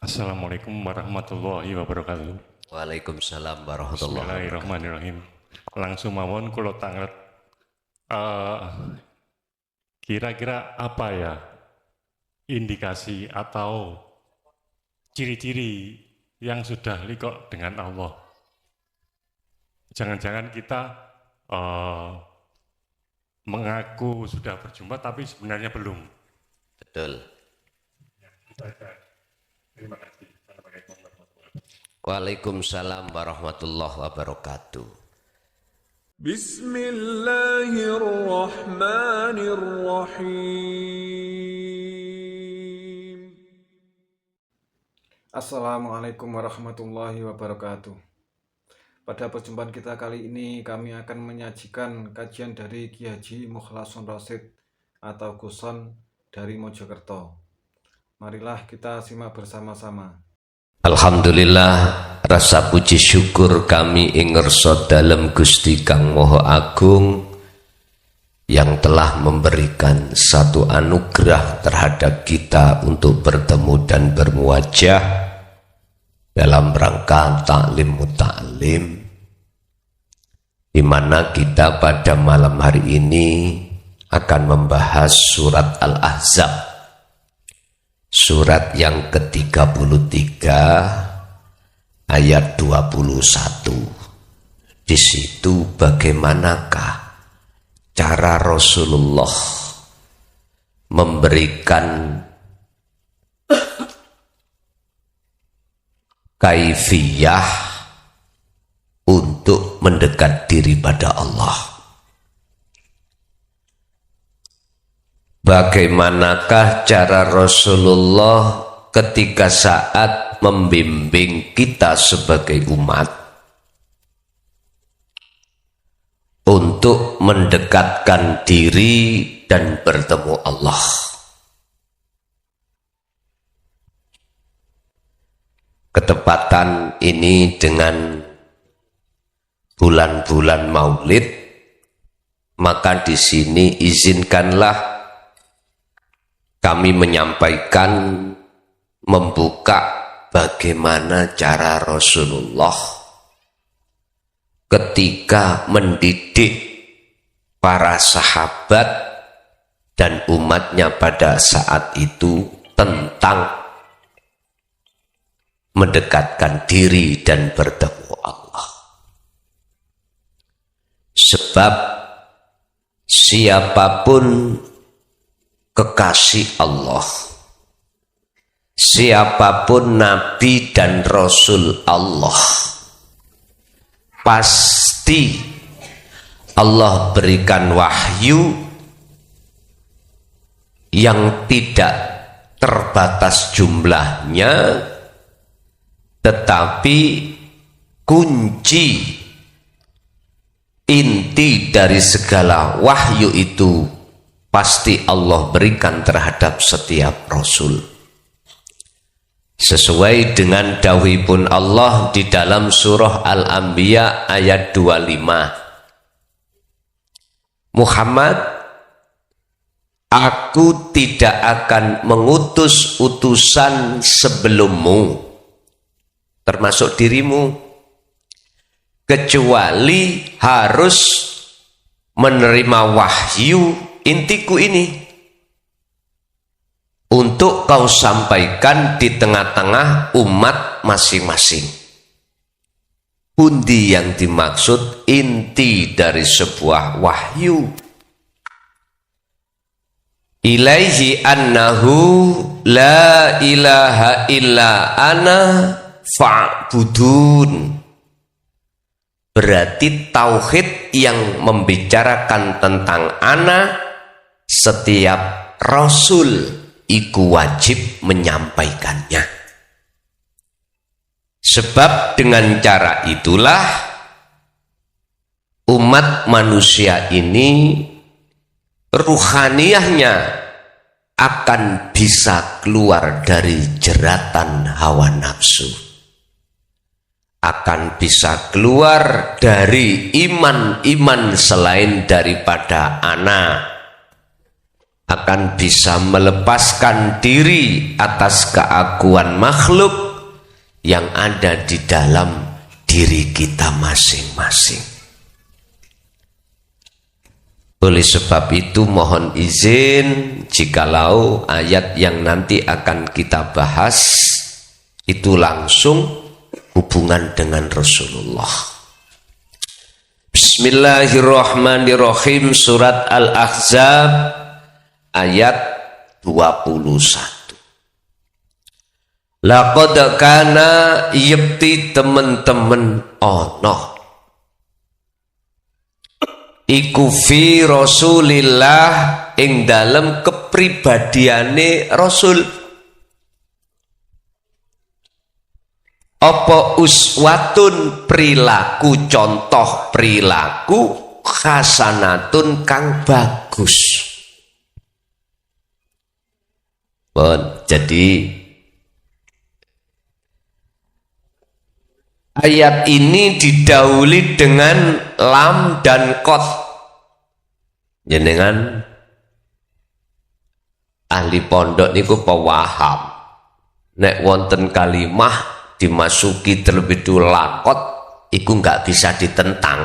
Assalamualaikum warahmatullahi wabarakatuh. Waalaikumsalam warahmatullahi wabarakatuh. Bismillahirrahmanirrahim. Langsung mawon kula tanglet. Eh, Kira-kira apa ya indikasi atau ciri-ciri yang sudah liqo dengan Allah? Jangan-jangan kita mengaku sudah berjumpa tapi sebenarnya belum. Betul. Terima kasih. Assalamualaikum warahmatullahi wabarakatuh. Waalaikumsalam warahmatullahi wabarakatuh. Bismillahirrahmanirrahim. Assalamualaikum warahmatullahi wabarakatuh. Pada perjumpaan kita kali ini kami akan menyajikan kajian dari Ki Haji Mukhlason Rosyid atau Guson dari Mojokerto. Marilah kita simak bersama-sama. Alhamdulillah, rasa puji syukur kami ing ngersa dalem Gusti Kang Maha Agung yang telah memberikan satu anugerah terhadap kita untuk bertemu dan bermuajah dalam rangka taklim muta'alim, di mana kita pada malam hari ini akan membahas surat Al-Ahzab, surat yang ke-33 ayat 21. Di situ bagaimanakah cara Rasulullah memberikan kaifiyah untuk mendekat diri pada Allah. Bagaimanakah cara Rasulullah ketika saat membimbing kita sebagai umat untuk mendekatkan diri dan bertemu Allah? Ketepatan ini dengan bulan-bulan Maulid, maka di sini izinkanlah kami menyampaikan, membuka bagaimana cara Rasulullah ketika mendidik para sahabat dan umatnya pada saat itu tentang mendekatkan diri dan bertemu Allah. Sebab siapapun kekasih Allah, siapapun Nabi dan Rasul Allah, pasti Allah berikan wahyu yang tidak terbatas jumlahnya, tetapi kunci inti dari segala wahyu itu pasti Allah berikan terhadap setiap Rasul. Sesuai dengan dawuhipun Allah di dalam surah Al-Anbiya ayat 25. Muhammad, aku tidak akan mengutus utusan sebelummu, termasuk dirimu, kecuali harus menerima wahyu intiku ini untuk kau sampaikan di tengah-tengah umat masing-masing. Pundi yang dimaksud inti dari sebuah wahyu? Ilaihi annahu la ilaha illa ana fa'budun. Berarti tauhid yang membicarakan tentang ana, setiap Rasul iku wajib menyampaikannya. Sebab dengan cara itulah umat manusia ini ruhaniyahnya akan bisa keluar dari jeratan hawa nafsu, akan bisa keluar dari iman-iman selain daripada ana, akan bisa melepaskan diri atas keakuan makhluk yang ada di dalam diri kita masing-masing. Oleh sebab itu mohon izin jikalau ayat yang nanti akan kita bahas itu langsung hubungan dengan Rasulullah. Bismillahirrahmanirrahim. Surat Al-Ahzab ayat 21. Laqad kana yekti temen-temen ono iku fi Rasulillah ing dalem kepribadiane Rasul apa uswatun perilaku, contoh perilaku hasanatun kang bagus. Jadi ayat ini didahului dengan lam dan qad. Jenengan ahli pondok niku pawaham. Nek wonten kalimah dimasuki terlebih dulu lakot, itu nggak bisa ditentang,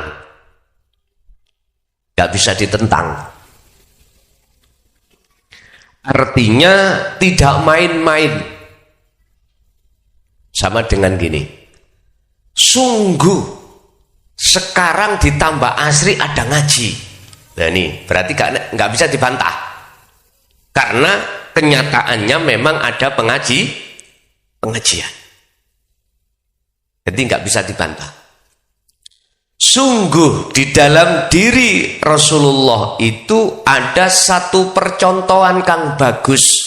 nggak bisa ditentang. Artinya tidak main-main. Sama dengan gini, sungguh sekarang ditambah asri ada ngaji. Nah ini berarti nggak bisa dibantah, karena kenyataannya memang ada pengajian. Jadi nggak bisa dibantah. Sungguh di dalam diri Rasulullah itu ada satu percontohan kang bagus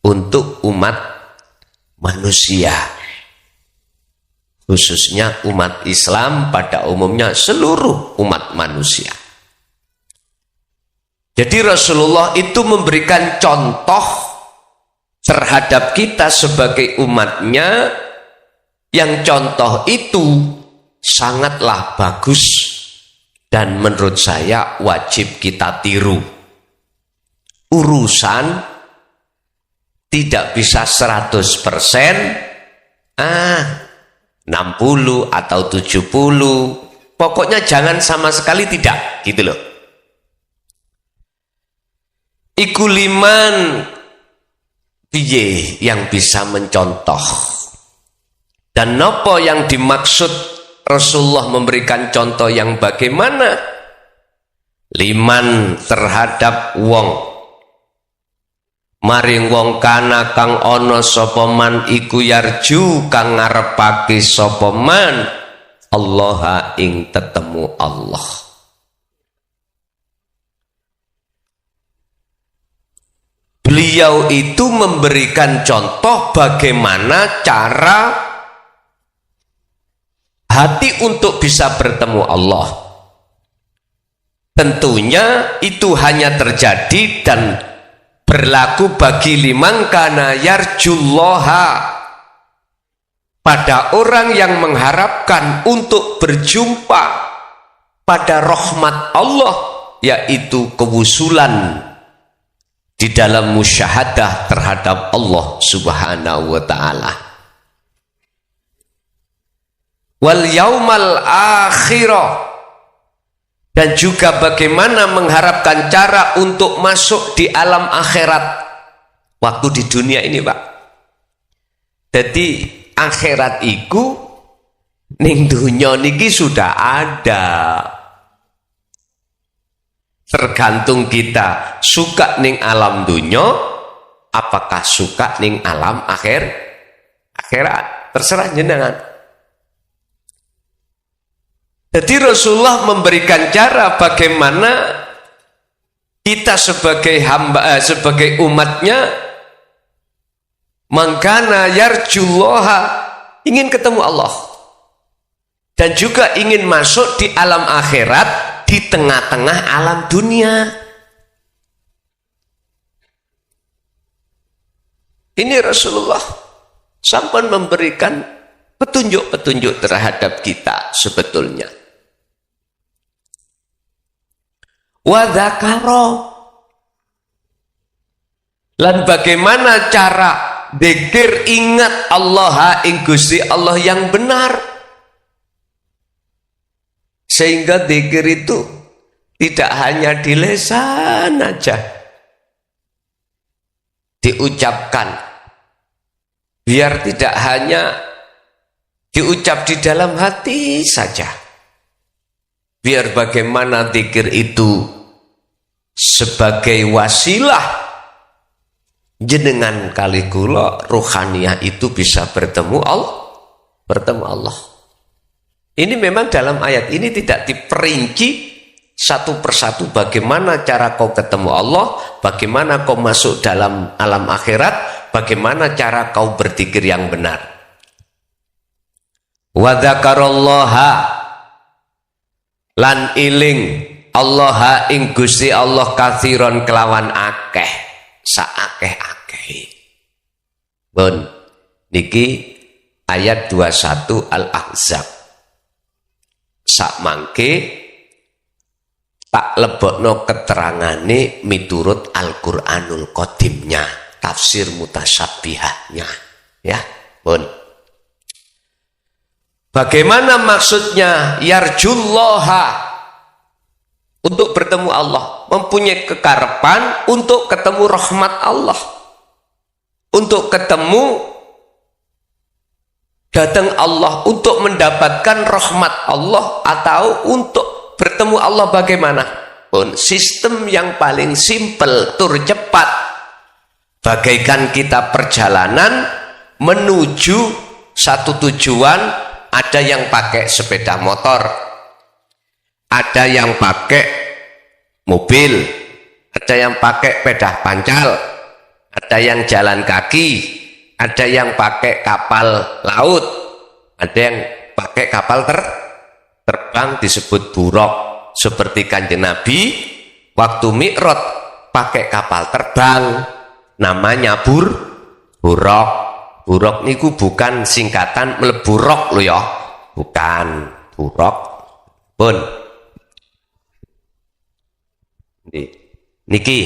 untuk umat manusia, khususnya umat Islam pada umumnya, seluruh umat manusia. Jadi Rasulullah itu memberikan contoh terhadap kita sebagai umatnya, yang contoh itu sangatlah bagus dan menurut saya wajib kita tiru. Urusan tidak bisa 100%, 60 atau 70, pokoknya jangan sama sekali tidak, gitu loh. Iku liman piye yang bisa mencontoh. Dan nopo yang dimaksud Rasulullah memberikan contoh yang bagaimana? Liman terhadap wong, maring wong kana kang ono sapa man iku yarju kang ngarepake sapa man Allah ing tetemu Allah. Beliau itu memberikan contoh bagaimana cara hati untuk bisa bertemu Allah. Tentunya itu hanya terjadi dan berlaku bagi liman kana yarjullaha, pada orang yang mengharapkan untuk berjumpa pada rahmat Allah, yaitu kewusulan di dalam musyahadah terhadap Allah Subhanahu wa ta'ala. Wal yaumal akhirah, dan juga bagaimana mengharapkan cara untuk masuk di alam akhirat waktu di dunia ini, Pak. Jadi akhirat iku ning dunya niki sudah ada, tergantung kita suka ning alam dunya apakah suka ning alam akhirat, terserah jenengan. Jadi Rasulullah memberikan cara bagaimana kita sebagai hamba, sebagai umatnya, mangkana yarjullaha, ingin ketemu Allah dan juga ingin masuk di alam akhirat di tengah-tengah alam dunia. Ini Rasulullah sampai memberikan petunjuk-petunjuk terhadap kita sebetulnya. Wa dzakara, Lan bagaimana cara dzikir ingat Allah ing Gusti Allah yang benar, sehingga dzikir itu tidak hanya di lisan aja diucapkan, biar tidak hanya diucap di dalam hati saja, biar bagaimana dzikir itu sebagai wasilah jenengan kali kula ruhaniyah itu bisa bertemu Allah. Ini memang dalam ayat ini tidak diperinci satu persatu bagaimana cara kau ketemu Allah, bagaimana kau masuk dalam alam akhirat, bagaimana cara kau berzikir yang benar. Wa dzakarallaha lan iling Allah ing Gusti Allah katsiron kelawan akeh, saakeh-akeh. Bon, niki ayat 21 Al-Ahzab. Sak mangke tak lebokno keterangane miturut Al-Qur'anul Qadimnya, tafsir mutasyabihahnya, ya. Bon. Bagaimana maksudnya yarjullaha? Untuk bertemu Allah, mempunyai kekarepan untuk ketemu rahmat Allah, untuk ketemu datang Allah, untuk mendapatkan rahmat Allah, atau untuk bertemu Allah bagaimana pun. Sistem yang paling simpel, tur cepat, bagaikan kita perjalanan menuju satu tujuan. Ada yang pakai sepeda motor, ada yang pakai mobil, ada yang pakai sepeda pancal, ada yang jalan kaki, ada yang pakai kapal laut, ada yang pakai kapal terbang disebut buraq. Seperti Kanjeng Nabi waktu Mi'raj pakai kapal terbang namanya buraq. Buraq niku bukan singkatan mlebu rok lho ya, bukan buraq. Pun niki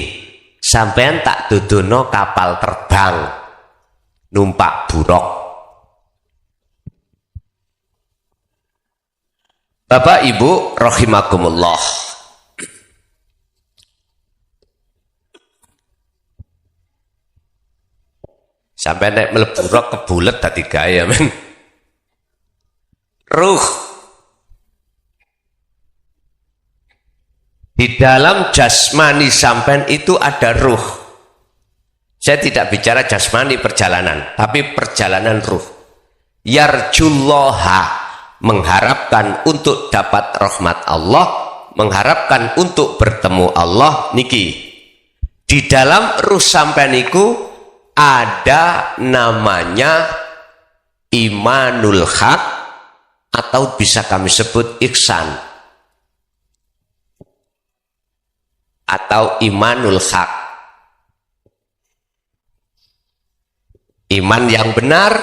sampean tak dodono kapal terbang numpak buraq. Bapak Ibu rahimakumullah, sampai naik mlebu rok kebulet tadi gaya men. Ruh di dalam jasmani sampean itu ada ruh. Saya tidak bicara jasmani perjalanan, tapi perjalanan ruh. Yarjullaha, mengharapkan untuk dapat rahmat Allah, mengharapkan untuk bertemu Allah. Niki di dalam ruh sampean niku ada namanya imanul haq, atau bisa kami sebut ihsan, atau imanul haq. Iman yang benar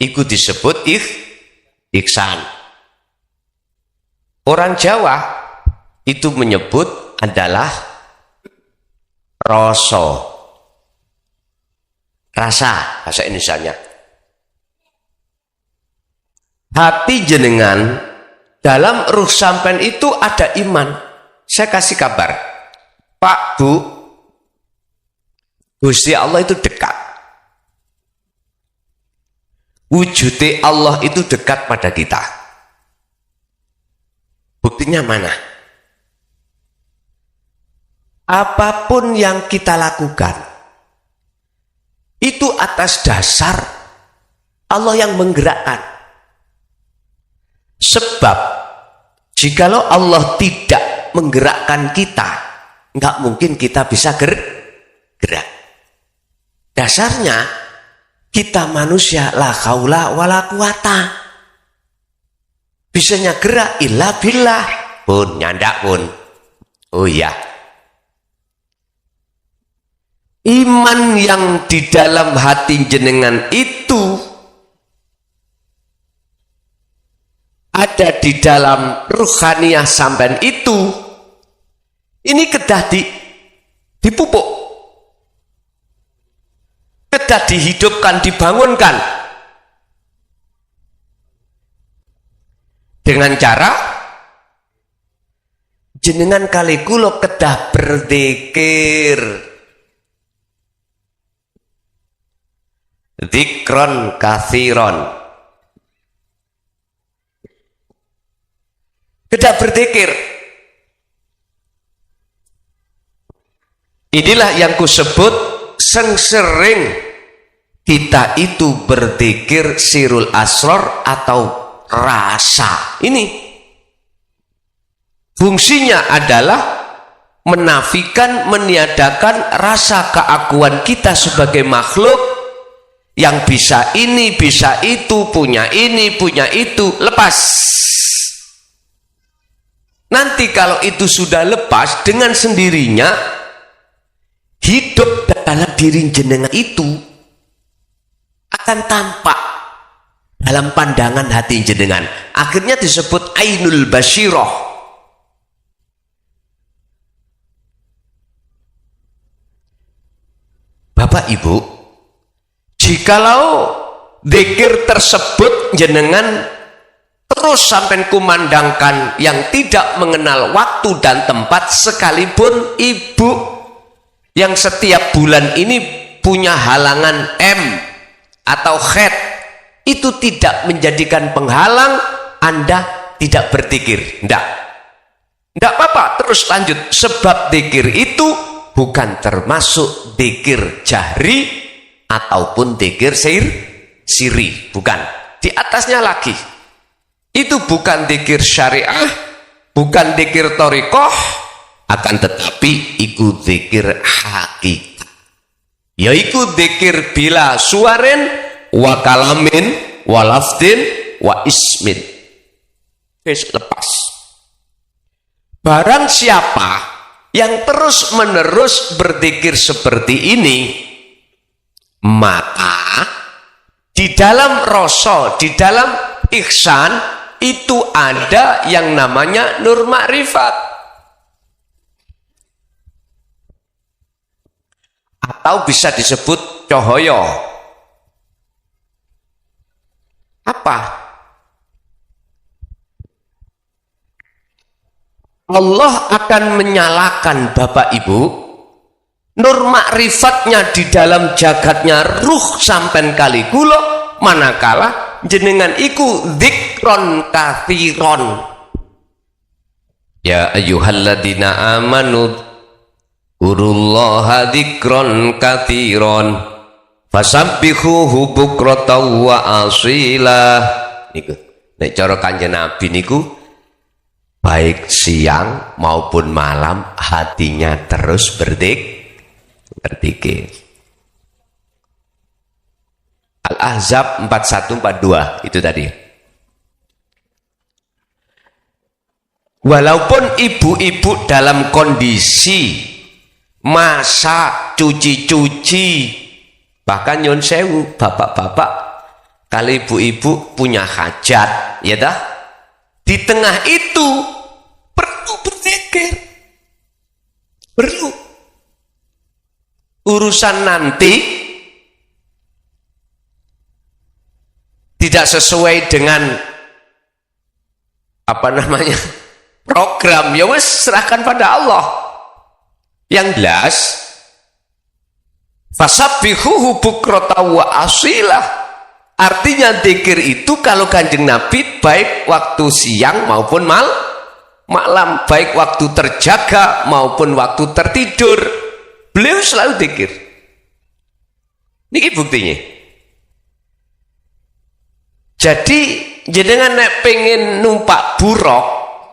itu disebut ihsan. Orang Jawa itu menyebut adalah rasa bahasa Indonesianya. Hati jenengan dalam ruh sampean itu ada iman. Saya kasih kabar, Pak Bu, Gusti Allah itu dekat. Wujudnya Allah itu dekat pada kita. Buktinya mana? Apapun yang kita lakukan itu atas dasar Allah yang menggerakkan. Sebab jikalau Allah tidak menggerakkan kita, nggak mungkin kita bisa gerak. Dasarnya kita manusia la haula wala quwata, bisanya gerak illa billah pun, nyandak pun. Oh iya, iman yang di dalam hati jenengan itu ada di dalam ruhaniyah sampean itu, ini kedah dipupuk. kedah dihidupkan, dibangunkan dengan cara jenengan kali kula kedah berzikir, dzikron katsiron, kedah berzikir. Inilah yang kusebut sering kita itu berzikir sirul asror atau rasa. Ini fungsinya adalah menafikan, meniadakan rasa keakuan kita sebagai makhluk yang bisa ini, bisa itu, punya ini, punya itu. Lepas. Nanti kalau itu sudah lepas, dengan sendirinya hidup dalam diri jenengan itu akan tampak dalam pandangan hati jenengan. Akhirnya disebut ainul basyirah. Bapak Ibu, jikalau zikir tersebut jenengan terus sampai kumandangkan yang tidak mengenal waktu dan tempat, sekalipun ibu yang setiap bulan ini punya halangan M atau khed, itu tidak menjadikan penghalang Anda tidak berzikir. Tidak apa-apa, terus lanjut. Sebab zikir itu bukan termasuk zikir jahri ataupun zikir siri, bukan. Di atasnya lagi, itu bukan zikir syariah, bukan zikir thariqah, akan tetapi iku zikir hakikat, yaiku zikir bila suaren wa kalamin wa lafdin wa ismin. Lepas. Barang siapa yang terus menerus berzikir seperti ini, maka di dalam rasa, di dalam ihsan itu ada yang namanya nur ma'rifat, atau bisa disebut cahaya. Apa? Allah akan menyalakan Bapak Ibu nur ma'rifatnya di dalam jagatnya ruh sampai kali kula, manakala jenengan iku dzikron katsiron. Ya ayyuhalladzina amanu urullaha dzikron katsiron fasabbihuhu bukratan wa asila. Niku nek cara Kanjeng Nabi niku baik siang maupun malam hatinya terus berzikir. Al-Ahzab 4142 itu tadi. Walaupun ibu-ibu dalam kondisi masak, cuci-cuci, bahkan nyon sewu, bapak-bapak kali ibu-ibu punya hajat, ya dah, di tengah itu perlu berzikir, perlu. Urusan nanti tidak sesuai dengan apa namanya program, ya wes serahkan pada Allah. Yang jelas fasabbihuhu bukratan wa asilah, artinya zikir itu kalau Kanjeng Nabi baik waktu siang maupun malam, baik waktu terjaga maupun waktu tertidur, beliau selalu zikir. Niki buktinya. Jadi jenengan nek pengen numpak buruk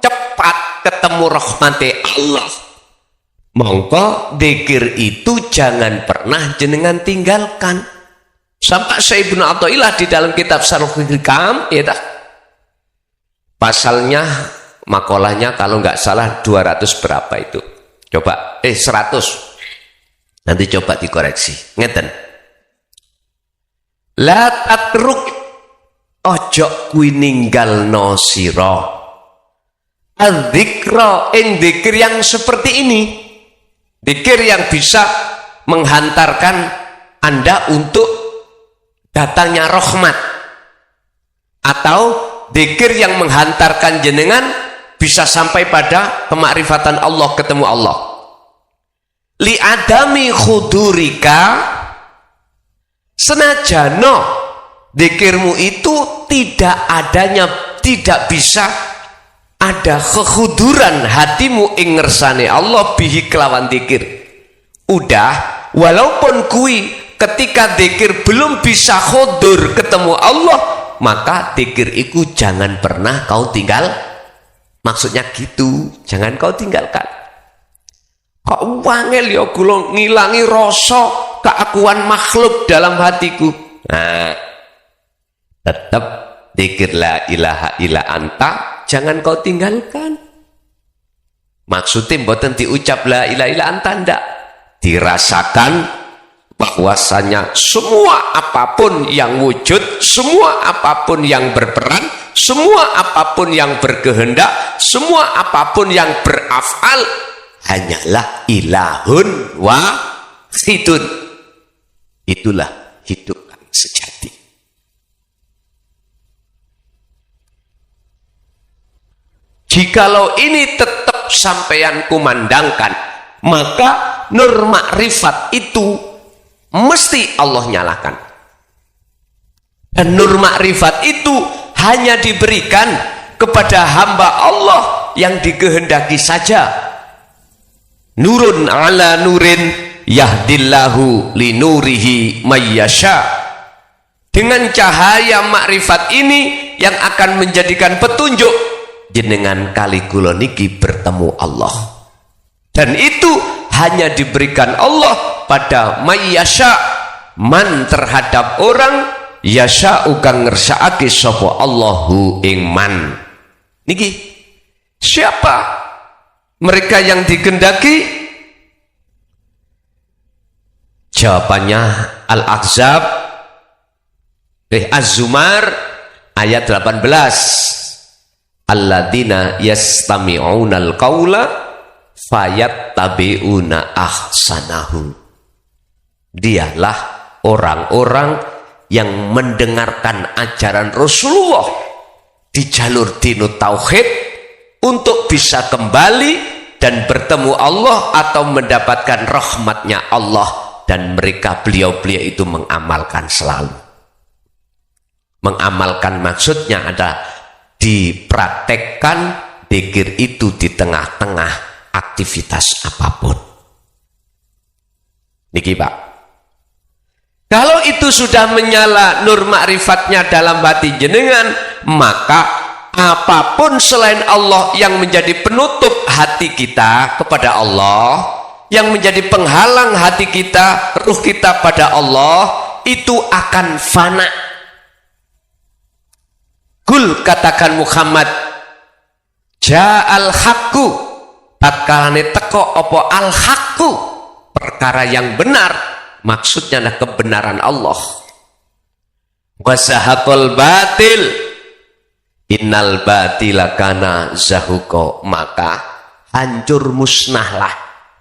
cepat ketemu rahmati Allah, mongko zikir itu jangan pernah jenengan tinggalkan. Sampai Syekh Ibnu Athaillah di dalam kitab Syarhul Hikam, ya tak? Pasalnya, makolahnya kalau nggak salah 200 berapa itu? Coba, 100. Nanti coba dikoreksi. Ngeten. La tatruk, ojo kuwi ninggalno sira adzikra, ing zikir yang seperti ini. Zikir yang bisa menghantarkan Anda untuk datangnya rahmat, atau zikir yang menghantarkan jenengan bisa sampai pada kemakrifatan Allah, ketemu Allah. Li adami khudurika, senajano zikirmu itu tidak bisa ada kekhuduran hatimu ing ngersane Allah bihi kelawan zikir. Udah, walaupun kui ketika zikir belum bisa khudur ketemu Allah, maka zikir itu jangan pernah kau tinggal. Maksudnya gitu, jangan kau tinggalkan. Kok wangel ya kula ngilangi rasa keakuan makhluk dalam hatiku. Nah, tetap zikir la ilaha illa anta jangan kau tinggalkan. Maksudnya mboten diucap la ilaha illa anta, ndak. Dirasakan bahwasanya semua apapun yang wujud, semua apapun yang berperan, semua apapun yang berkehendak, semua apapun yang berafal hanyalah ilahun wahidun. Itulah hidup yang sejati. Jikalau ini tetap sampeyan kumandangkan, maka nur makrifat itu mesti Allah nyalakan. Dan nur makrifat itu hanya diberikan kepada hamba Allah yang dikehendaki saja. Nurun ala nurin yahdillahu linurihi mayyasha. Dengan cahaya makrifat ini yang akan menjadikan petunjuk jenengan kali kula niki bertemu Allah. Dan itu hanya diberikan Allah pada mayyasha, man terhadap orang yasha ukang ngersakake sapa Allahu ing man. Niki siapa mereka yang dikehendaki? Jawabannya Al-Ahzab Az-Zumar ayat 18. Alladzina yastami'una al-qaula fayattabi'una ahsanahu. Dialah orang-orang yang mendengarkan ajaran Rasulullah di jalur dinut tauhid untuk bisa kembali dan bertemu Allah atau mendapatkan rahmatnya Allah, dan mereka beliau-beliau itu mengamalkan selalu. Mengamalkan maksudnya ada dipraktekkan zikir itu di tengah-tengah aktivitas apapun. Niki Pak, kalau itu sudah menyala nur ma'rifatnya dalam hati jenengan, maka apapun selain Allah yang menjadi penutup hati kita kepada Allah, yang menjadi penghalang hati kita, ruh kita pada Allah, itu akan fana. Kul, katakan Muhammad, ja'al haqqu, tatkalane teko apa al haqqu, perkara yang benar, maksudnya adalah kebenaran Allah. Wasahaqal batil, innal batila kana zahuqa, maka hancur musnahlah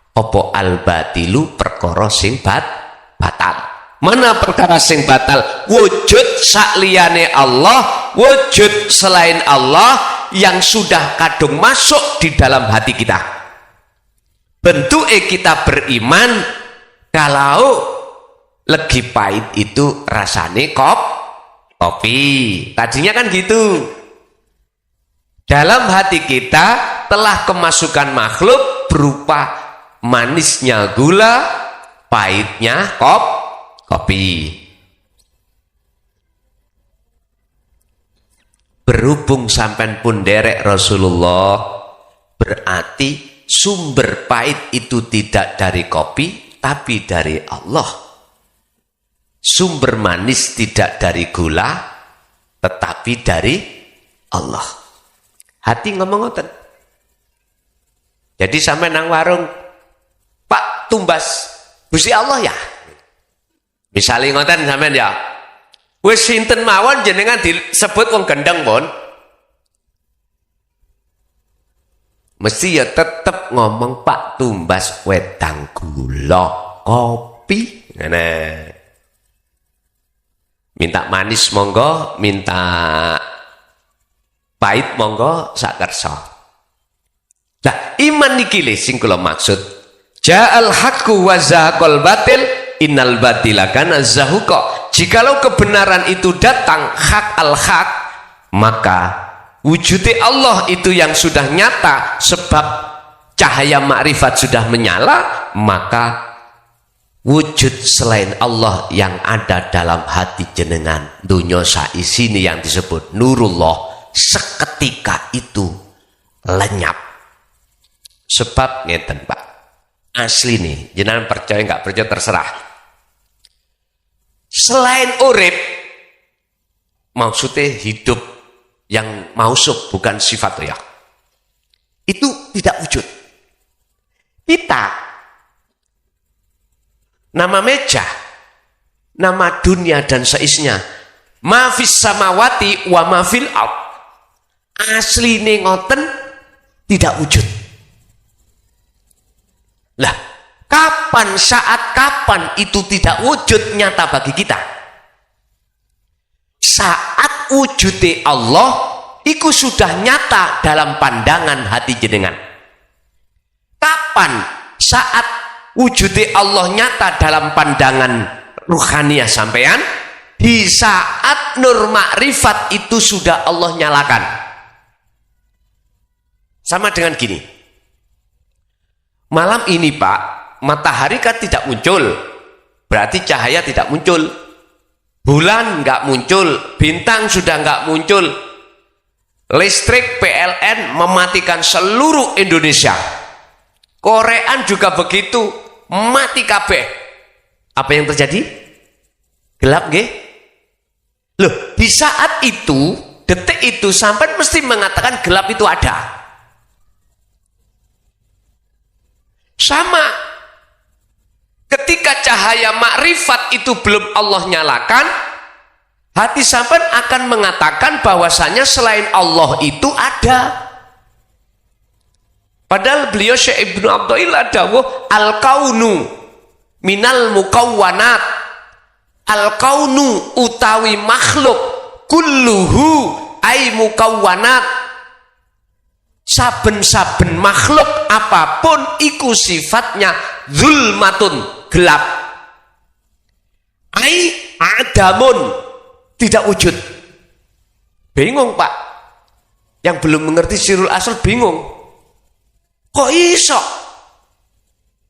apa al batilu, perkara sing batal. Mana perkara sing batal? Wujud sakliyane Allah, wujud selain Allah yang sudah kadung masuk di dalam hati kita. Bentuknya kita beriman kalau legi pahit itu rasane kopi. Tadinya kan gitu. Dalam hati kita telah kemasukan makhluk berupa manisnya gula, pahitnya kopi. Berhubung sampai pun derek Rasulullah, berarti sumber pahit itu tidak dari kopi, tapi dari Allah. Sumber manis tidak dari gula, tetapi dari Allah. Hati ngomong ngoten. Jadi sampai nang warung, Pak tumbas Gusti Allah ya. Misalnya ngoten sampean ya. Wis sinten mawon jenengan disebut wong gendeng pun, mesti ya tetep ngomong Pak tumbas wedang gula kopi. Nah, Minta manis monggo, minta pahit monggo, sak kersa. Nah, iman niki lho sing kula maksud. Ja'al haqqu wa zahaqal batil innal batila kana zahuqa. Jikalau kebenaran itu datang, hak al-haq, maka wujudnya Allah itu yang sudah nyata, sebab cahaya makrifat sudah menyala, maka wujud selain Allah yang ada dalam hati jenengan dunya saisine yang disebut nurullah seketika itu lenyap. Sebab ngeten Pak, asli nih, jenengan percaya nggak percaya terserah. Selain urip, maksudnya hidup yang mausuf, bukan sifat ya, itu tidak wujud. Kita, nama meja, nama dunia dan seisinya, mafis samawati wa mafil ard, asli ngoten tidak wujud. Lah, kapan, saat kapan itu tidak wujud nyata bagi kita? Saat wujudnya Allah itu sudah nyata dalam pandangan hati jenengan. Kapan? Saat wujudnya Allah nyata dalam pandangan ruhaniyah sampean, di saat nur makrifat itu sudah Allah nyalakan. Sama dengan gini, malam ini Pak, matahari kan tidak muncul, berarti cahaya tidak muncul, bulan nggak muncul, bintang sudah nggak muncul, listrik PLN mematikan seluruh Indonesia, Korean juga begitu, mati kabeh. Apa yang terjadi? Gelap nggih? Loh, di saat itu, detik itu sampai mesti mengatakan gelap itu ada. Sama, ketika cahaya makrifat itu belum Allah nyalakan, hati sampai akan mengatakan bahwasanya selain Allah itu ada. Padahal beliau Syekh Ibnu Athaillah dawuh al-kaunu minal mukawwanat. Al-kaunu utawi makhluk kulluhu ay mukawwanat. Saben-saben makhluk apapun iku sifatnya zulmatun, gelap. Ai adamun, tidak wujud. Bingung Pak, yang belum mengerti sirul asal bingung. Kok iso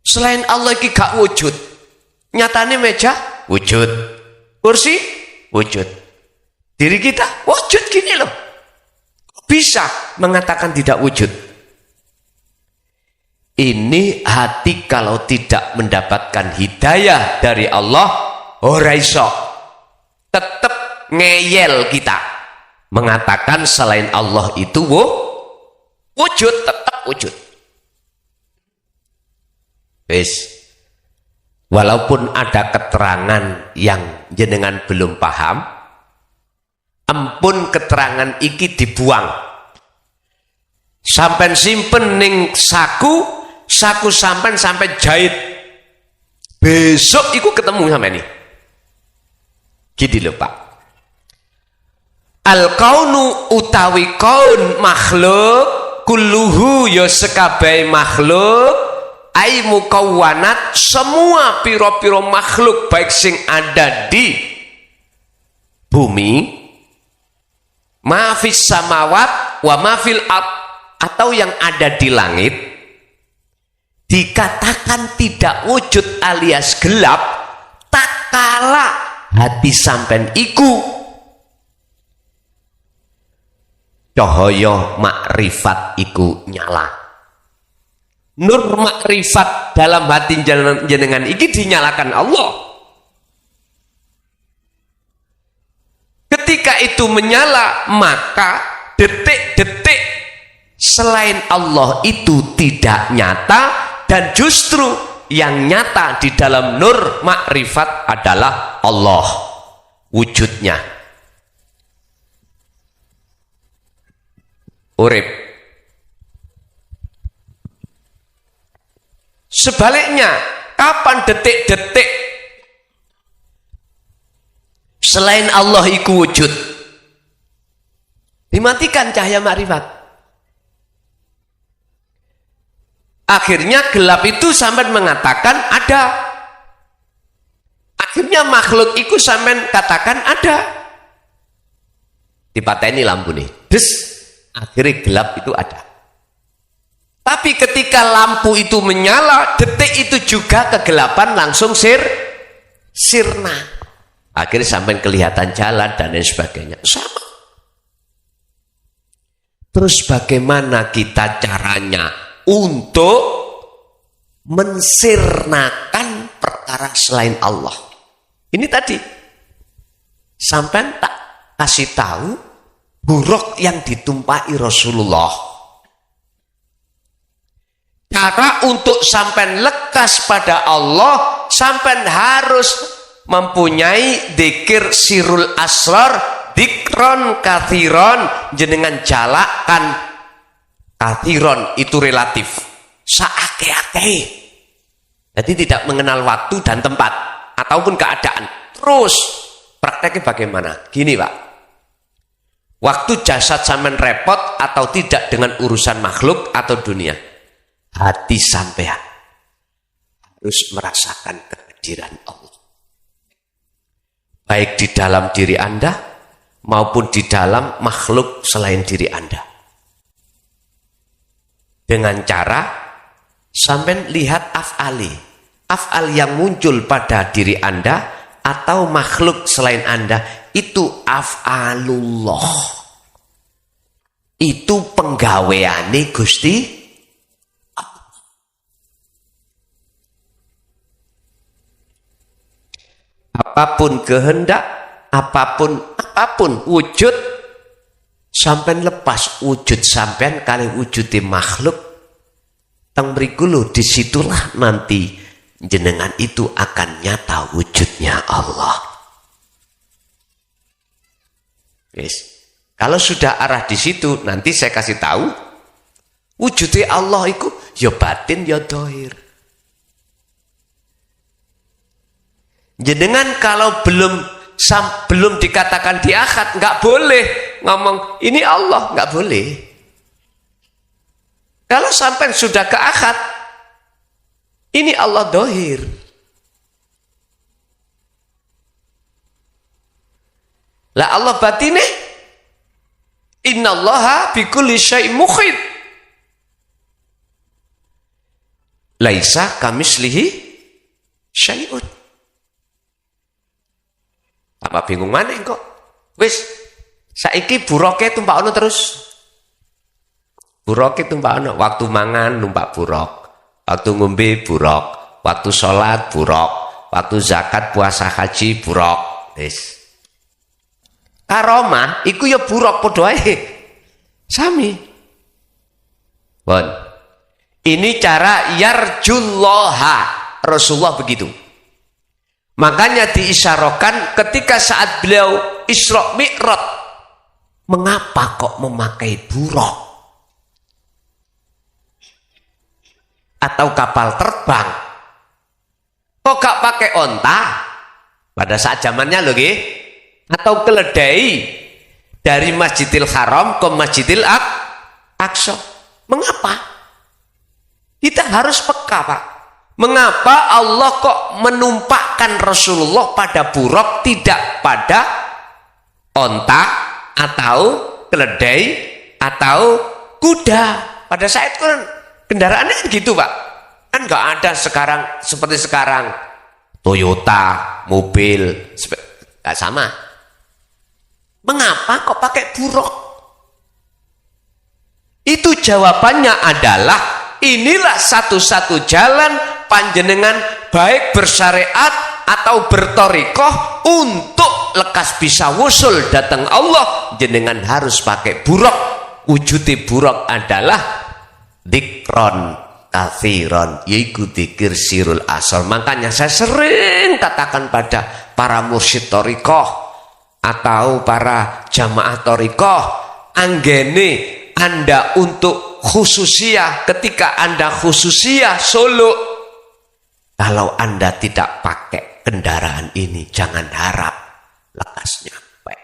selain Allah iki gak wujud? Nyatane meja wujud, kursi wujud, diri kita wujud gini loh. Bisa mengatakan tidak wujud? Ini hati kalau tidak mendapatkan hidayah dari Allah, ora iso, tetap ngeyel kita mengatakan selain Allah itu wujud, tetap wujud. Wis, walaupun ada keterangan yang jenengan belum paham, ampun keterangan iki dibuang. Sampai simpen ning saku sampai jahit. Besok iku ketemu sama ini. Gini lho Pak. Al-kaunu utawi kaun makhluk, kulluhu ya sekabai makhluk, ai mukawwanat, semua piro-piro makhluk baik sing ada di bumi, mafis samawat wa mafil ard, atau yang ada di langit, dikatakan tidak wujud alias gelap tak kala hati sampen iku cahaya makrifat iku nyala. Nur makrifat dalam hati jenengan iki dinyalakan Allah. Ketika itu menyala, maka detik-detik selain Allah itu tidak nyata, dan justru yang nyata di dalam nur makrifat adalah Allah wujudnya. Urip. Sebaliknya, kapan detik-detik selain Allah iku wujud. Dimatikan cahaya makrifat. Akhirnya gelap itu sampai mengatakan ada. Akhirnya makhluk itu sampai katakan ada. Dipateni lampu nih. Des. Akhirnya gelap itu ada. Tapi ketika lampu itu menyala, detik itu juga kegelapan langsung sirna. Akhirnya sampai kelihatan jalan dan lain sebagainya. Sama. Terus bagaimana kita caranya untuk mensirnakan perkara selain Allah? Ini tadi. Sampai tak kasih tahu buruk yang ditumpahi Rasulullah. Cara untuk sampai lekas pada Allah, sampai harus mempunyai dzikir sirul asrar, dzikron kathiron, jenengan jalakan. Kathiron itu relatif, saake-ake. Jadi tidak mengenal waktu dan tempat ataupun keadaan. Terus prakteknya bagaimana? Gini Pak, waktu jasad sampean repot atau tidak dengan urusan makhluk atau dunia, hati sampean harus merasakan kehadiran Allah. Baik di dalam diri Anda maupun di dalam makhluk selain diri Anda. Dengan cara sampean lihat af'ali. Af'al yang muncul pada diri Anda atau makhluk selain Anda itu af'alullah. Itu penggaweane Gusti. Apapun kehendak, apapun wujud, sampai lepas wujud sampean kali wujudi makhluk, teng mriku lho, disitulah nanti jenengan itu akan nyata wujudnya Allah. Yes. Kalau sudah arah di situ, nanti saya kasih tahu wujudnya Allah itu ya batin ya dohir. Jenengan kalau belum dikatakan di akad, nggak boleh ngomong ini Allah, nggak boleh. Kalau sampai sudah ke akad, ini Allah dohir. Lah Allah batine, innallaha bikulli syai'in muhit. Laisa kamislihi syai'un. Apa bingung mana kok? Wis, saiki buroke tumpakno terus. Buroke tumpakno, waktu mangan numpak burok, waktu ngombe burok, waktu sholat burok, waktu zakat puasa haji burok. Wis. Karomah iku ya burok padha ae. Sami. Bon. Ini cara yarjullaha. Rasulullah begitu. Makanya diisyarokan ketika saat beliau Isra Mi'raj, mengapa kok memakai buruk atau kapal terbang? Kok gak pakai onta pada saat zamannya loh, atau keledai dari Masjidil Haram ke Masjidil Aqsa? Mengapa? Kita harus peka, Pak. Mengapa Allah kok menumpahkan Rasulullah pada buruk, tidak pada onta atau keledai atau kuda? Pada saat itu kendaraannya gitu Pak, kan nggak ada sekarang seperti sekarang Toyota, mobil, nggak sama. Mengapa kok pakai buruk? Itu jawabannya adalah inilah satu-satu jalan panjenengan baik bersyariat atau bertorikoh untuk lekas bisa wusul datang Allah, jenengan harus pakai buruk. Wujudi buruk adalah dzikron kathiron, yaitu dzikir sirul asar. Makanya saya sering katakan pada para mursyid torikoh atau para jamaah torikoh, anggene Anda untuk khususiyah, ketika Anda khususiyah Solo, kalau Anda tidak pakai kendaraan ini, jangan harap lekas nyampe.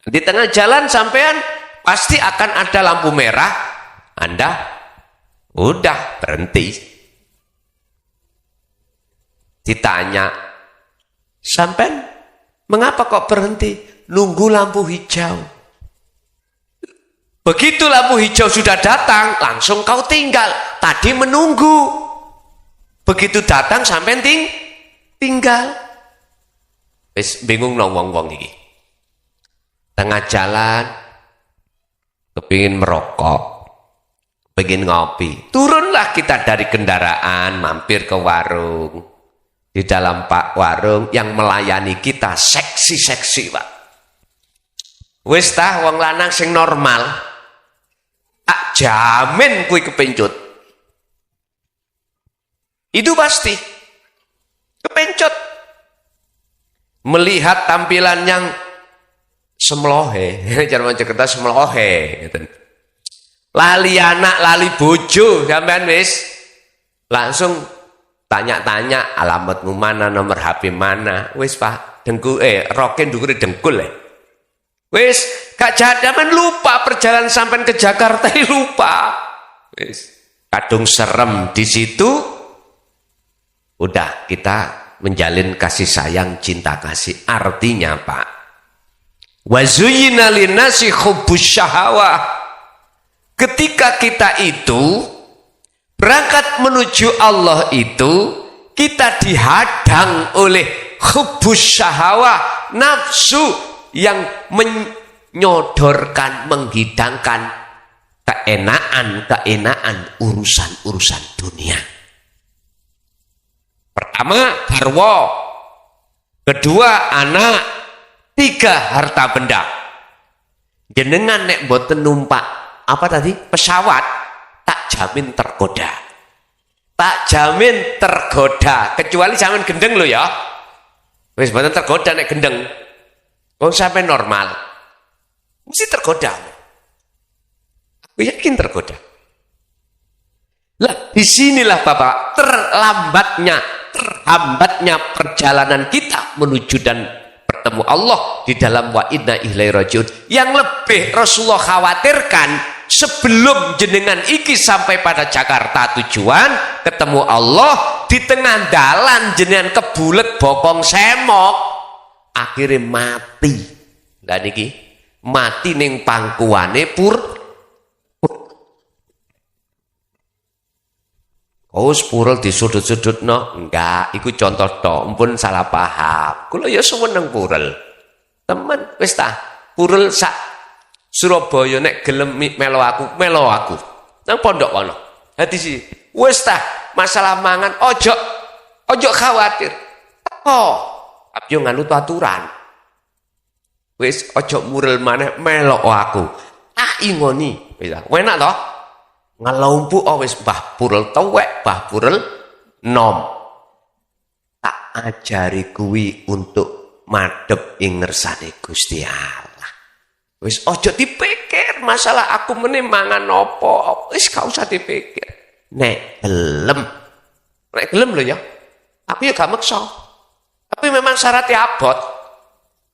Di tengah jalan sampean pasti akan ada lampu merah, Anda udah berhenti. Ditanya, sampean mengapa kok berhenti? Nunggu lampu hijau. Begitu lampu hijau sudah datang, langsung kau tinggal. Tadi menunggu. Begitu datang sampean tinggal. Wis bingung no wong-wong iki. Tengah jalan kepingin merokok, pengen ngopi. Turunlah kita dari kendaraan, mampir ke warung. Di dalam warung yang melayani kita seksi-seksi, Pak. Wis tah wong lanang sing normal, tak jamin kuwi kepencut. Itu pasti kepencut. Melihat tampilan yang semlohe, Jerman Jakarta semlohe, lali anak, lali bojo, sampean wis langsung tanya-tanya alamatmu mana, nomor HP mana, wis Pak, roken dukure dengkul wis gak jadaman lupa perjalanan sampai ke Jakarta lupa, wis kadung serem di situ, udah kita menjalin kasih sayang, cinta kasih. Artinya Pak, wazuyyina linnasi hubbus syahawah. Ketika kita itu berangkat menuju Allah itu, kita dihadang oleh hubbus syahawah, nafsu yang menyodorkan, menghidangkan keenaan urusan-urusan dunia. Pertama garwa, kedua anak, tiga harta benda. Jenengan nek boten numpak apa tadi pesawat, tak jamin tergoda. Tak jamin tergoda, kecuali jamin gendeng lo ya. Wis boten tergoda nek gendeng. Wong sampai normal, mesti tergoda. Aku yakin tergoda. Lah disinilah Bapak terhambatnya perjalanan kita menuju dan bertemu Allah di dalam wa inna ilaihi rajiun. Yang lebih Rasulullah khawatirkan, sebelum jenengan iki sampai pada Jakarta tujuan ketemu Allah, di tengah dalan jenengan kebulet bokong semok, akhirnya mati. Lah niki mati ning pangkuane purel disudut-sudut no, enggak, iku contoh tok, pun salah paham. Kula ya seneng purel. Temen wis ta, purel sak Surabaya nek gelem melo aku. Nang pondok kono. Dadi si wis ta, masalah mangan ojo khawatir. Oh, tapi yo nganut aturan. Wis ojo murel maneh melo aku. Tak ingoni, wis ta. Enak to? Ngelompu wis Mbah Purel tuwek, Mbah Purel nom. Tak ajari kuwi untuk madhep ing ngersane Gusti Allah. Wis aja dipikir masalah aku meneh mangan apa, wis gak usah dipikir. Nek gelem lho ya. Aku ya gak maksa. Tapi memang syaratnya abot.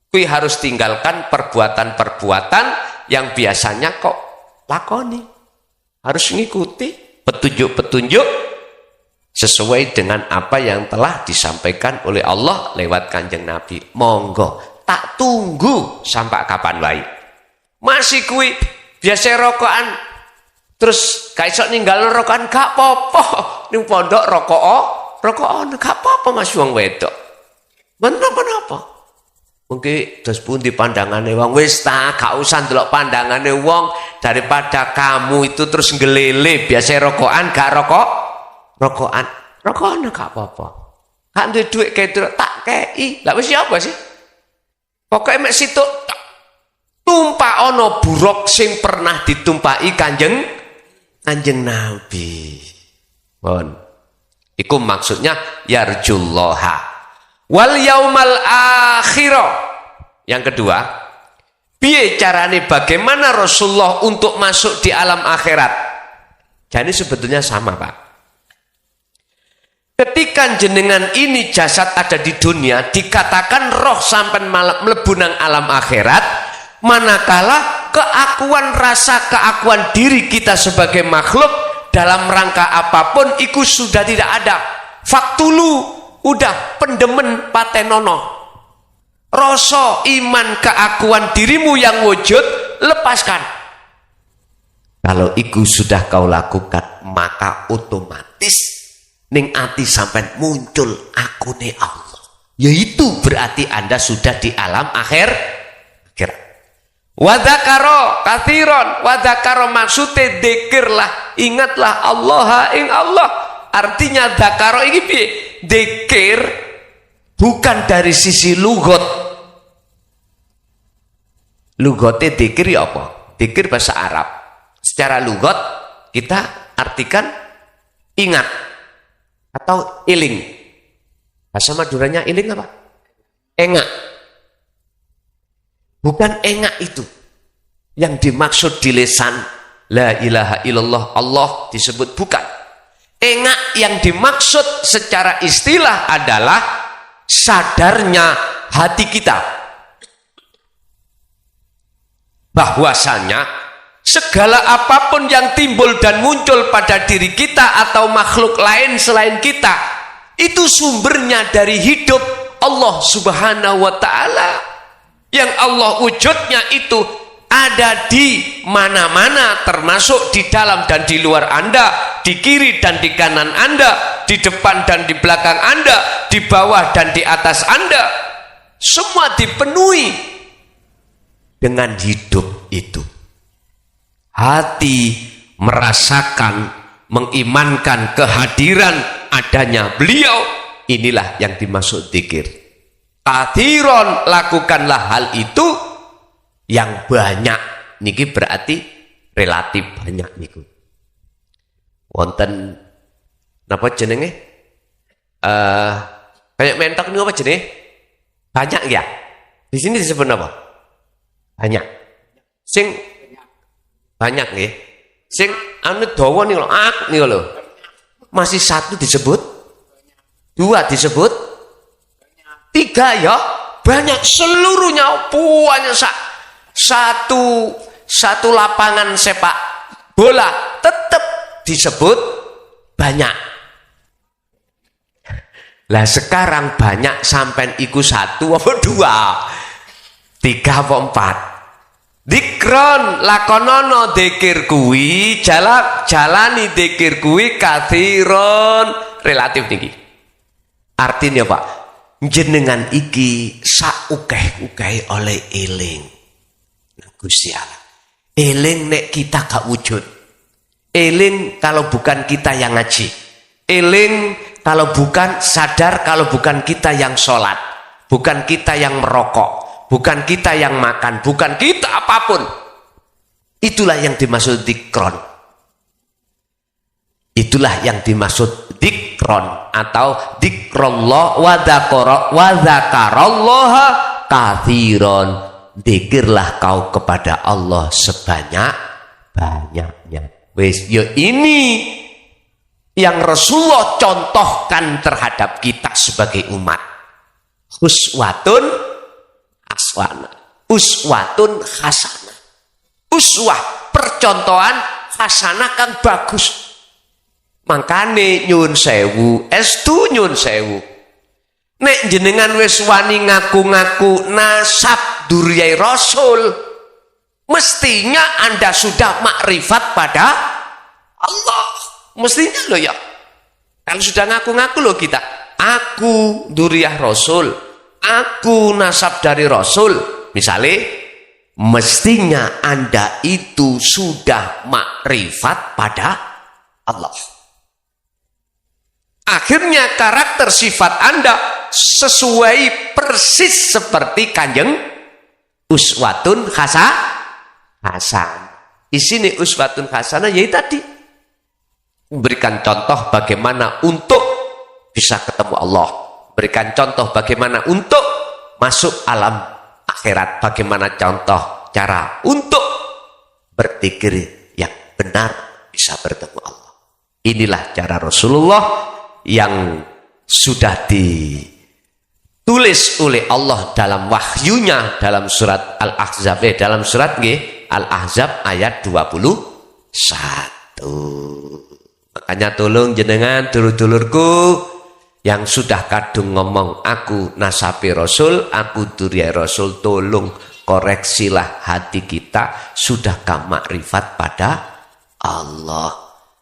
Kuwi harus tinggalkan perbuatan-perbuatan yang biasanya kok lakoni. Harus mengikuti petunjuk-petunjuk sesuai dengan apa yang telah disampaikan oleh Allah lewat Kanjeng Nabi. Monggo, tak tunggu sampai kapan wae. Masih kuwi biasa rokokan terus gak iso ninggal rokokan gak apa-apa. Ning pondok rokokan gak apa-apa Mas wong wedok. Menapa-napa? Mungkin terus pun di pandangane wong, wis ta gak usah ndelok pandangane wong, daripada kamu itu terus ngelele biasa rokokan gak rokokan gak apa-apa. Gak duwe dhuwit kayak tak kei. Lah wis apa sih? Pokoke mek situ tumpak ana buruk sing pernah ditumpaki Kanjeng Nabi. Pun. Iku maksudnya yarjullaha wal yaumal akhirah. Yang kedua, piye carane bagaimana Rasulullah untuk masuk di alam akhirat? Jadi sebetulnya sama Pak. Ketika jenengan ini jasad ada di dunia, dikatakan roh sampai mlebu nang alam akhirat, manakala keakuan rasa keakuan diri kita sebagai makhluk dalam rangka apapun itu sudah tidak ada. Faktulu udah pendemen patenono. Rasa iman keakuan dirimu yang wujud lepaskan. Kalau itu sudah kau lakukan, maka otomatis ning ati sampai muncul akune Allah. Yaitu berarti Anda sudah di alam akhirat. Wadakaro kathiron, wadakaro maksudnya dzikirlah, ingatlah Allah ing Allah. Artinya dakaro ini piye? Dzikir bukan dari sisi lugot. Lugotnya dzikir ya apa? Dzikir bahasa Arab. Secara lugot kita artikan ingat atau iling. Bahasa Maduranya iling apa? Engak. Bukan engak itu yang dimaksud di lisan la ilaha illallah Allah disebut, bukan. Engak yang dimaksud secara istilah adalah sadarnya hati kita bahwasanya segala apapun yang timbul dan muncul pada diri kita atau makhluk lain selain kita itu sumbernya dari hidup Allah Subhanahu wa ta'ala. Yang Allah wujudnya itu ada di mana-mana, termasuk di dalam dan di luar Anda, di kiri dan di kanan Anda, di depan dan di belakang Anda, di bawah dan di atas Anda. Semua dipenuhi dengan hidup itu. Hati merasakan, mengimankan kehadiran adanya beliau, inilah yang dimaksud dzikir. Kathiron, lakukanlah hal itu yang banyak. Niki berarti relatif banyak niku. Wonten napa jenenge? Kayak mentok niku apa jenenge? Banyak ya. Di sini disebut apa? Banyak. Sing banyak nggih. Sing anu dawa niku lho, masih satu disebut, dua disebut, tiga ya, banyak, seluruhnya puanya satu lapangan sepak bola tetap disebut banyak. Lah sekarang banyak sampai iku satu apa dua, tiga apa empat. Dikron lakonono dzikir kuwi, jalani dzikir kuwi kathiron, relatif niki. Artinya Pak, jenengan iki saukeh-ukeh oleh eling nang Gusti Allah. Eling nek kita gak wujud. Eling kalau bukan kita yang ngaji. Eling kalau bukan sadar, kalau bukan kita yang sholat, bukan kita yang merokok, bukan kita yang makan, bukan kita apapun. Itulah yang dimaksud dzikron. Itulah yang dimaksud dzikron atau dzikrullah wa dzakarallaha katsiran. Dzikirlah kau kepada Allah sebanyak-banyaknya. Wes yo ini yang Rasulullah contohkan terhadap kita sebagai umat. Uswatun hasanah. Uswah, percontohan, hasanah kan bagus. Makane nyun sewu, estu nyun sewu. Nek jenengan wis wani ngaku-ngaku nasab duriyai Rasul, mestinya Anda sudah makrifat pada Allah. Mestinya loh ya. Kalau sudah ngaku-ngaku loh kita, aku duriyah Rasul, aku nasab dari Rasul, misalnya, mestinya Anda itu sudah makrifat pada Allah. Akhirnya karakter sifat Anda sesuai persis seperti Kanjeng uswatun hasan. Isini uswatun hasanah yaitu tadi memberikan contoh bagaimana untuk bisa ketemu Allah, berikan contoh bagaimana untuk masuk alam akhirat, bagaimana contoh cara untuk berzikir yang benar bisa bertemu Allah. Inilah cara Rasulullah yang sudah ditulis oleh Allah dalam wahyunya dalam surat Al-Ahzab dalam surat Al-Ahzab ayat 21. Makanya tolong jenengan dulur-dulurku yang sudah kadung ngomong aku nasabi Rasul, aku duriya Rasul, tolong koreksilah hati kita, sudahkah makrifat pada Allah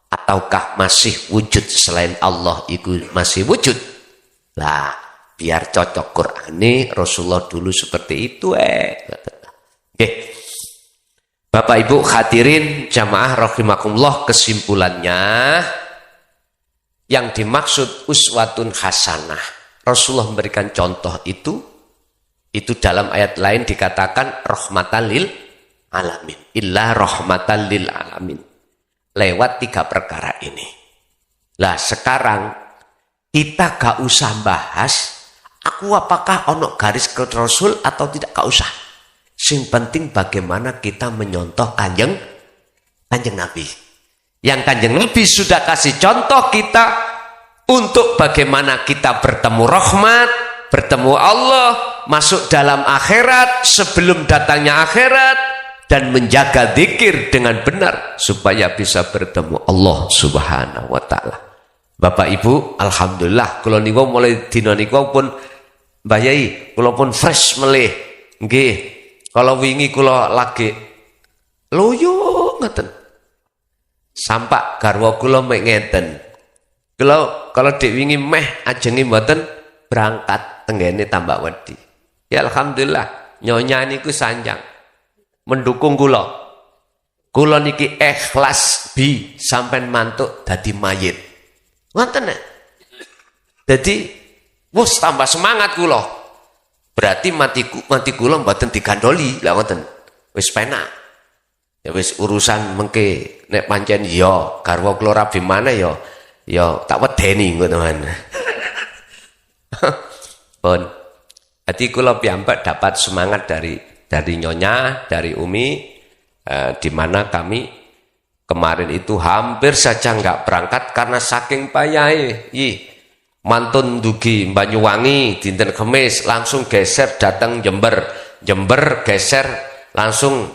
ataukah masih wujud selain Allah itu masih wujud. Lah biar cocok Quran ini Rasulullah dulu seperti itu Oke. Bapak Ibu hadirin jamaah rahimakumullah, kesimpulannya yang dimaksud uswatun hasanah, Rasulullah memberikan contoh itu dalam ayat lain dikatakan rahmatan lil alamin, illa rahmatan lil alamin, lewat 3 perkara ini. Lah sekarang kita gak usah bahas aku apakah ono garis ke Rasul atau tidak, gak usah. Sing penting bagaimana kita menyontoh kanjeng Nabi. Yang kanjeng Nabi sudah kasih contoh kita untuk bagaimana kita bertemu rahmat, bertemu Allah, masuk dalam akhirat sebelum datangnya akhirat, dan menjaga zikir dengan benar supaya bisa bertemu Allah Subhanahu wa taala. Bapak Ibu, alhamdulillah kula niku mulai dina niku pun Mbah Yai kula pun fresh melih. Nggih. Kalau wingi kula lagi loyo ngeten. Sampak garwa kula mek ngeten. Kalau dek wingi meh ajenge mboten berangkat tenggene tambak wedi. Ya alhamdulillah nyonya niku sanjang mendukung kula. Kula niki ikhlas bi sampean mantuk dadi mayit. Ngoten nek. Dadi wis tambah semangat kula. Berarti mati kula mboten digandoli lah ngoten. Wis penak. Ya wis urusan mengke nek pancen ya garwa kula rabi mana ya tak wedeni ngoten. Pun. Dadi kula piyambak dapat semangat dari nyonya, dari Umi, di mana kami kemarin itu hampir saja nggak berangkat karena saking payahe. Mantun dugi Banyuwangi dinten Kemis langsung geser datang Jember geser langsung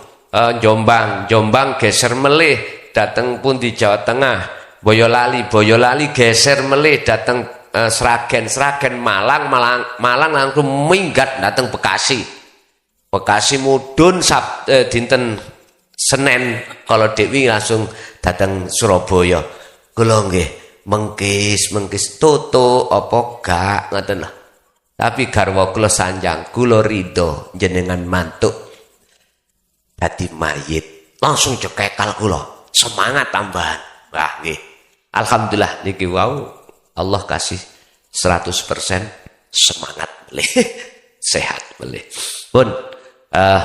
Jombang geser melih datang pun di Jawa Tengah, Boyolali geser melih datang Sragen Malang langsung minggat datang Bekasi mudun dinten Senin kalau Dewi langsung datang Surabaya. Kula nggih mengkis toto apa gak ngoten lah. Tapi garwa kula sanjang, kula ridho jenengan mantuk dadi mayit. Langsung cekekal kula, semangat tambahan. Wah nggih. Alhamdulillah niki wau Allah kasih 100% semangat melih. Sehat melih. Pun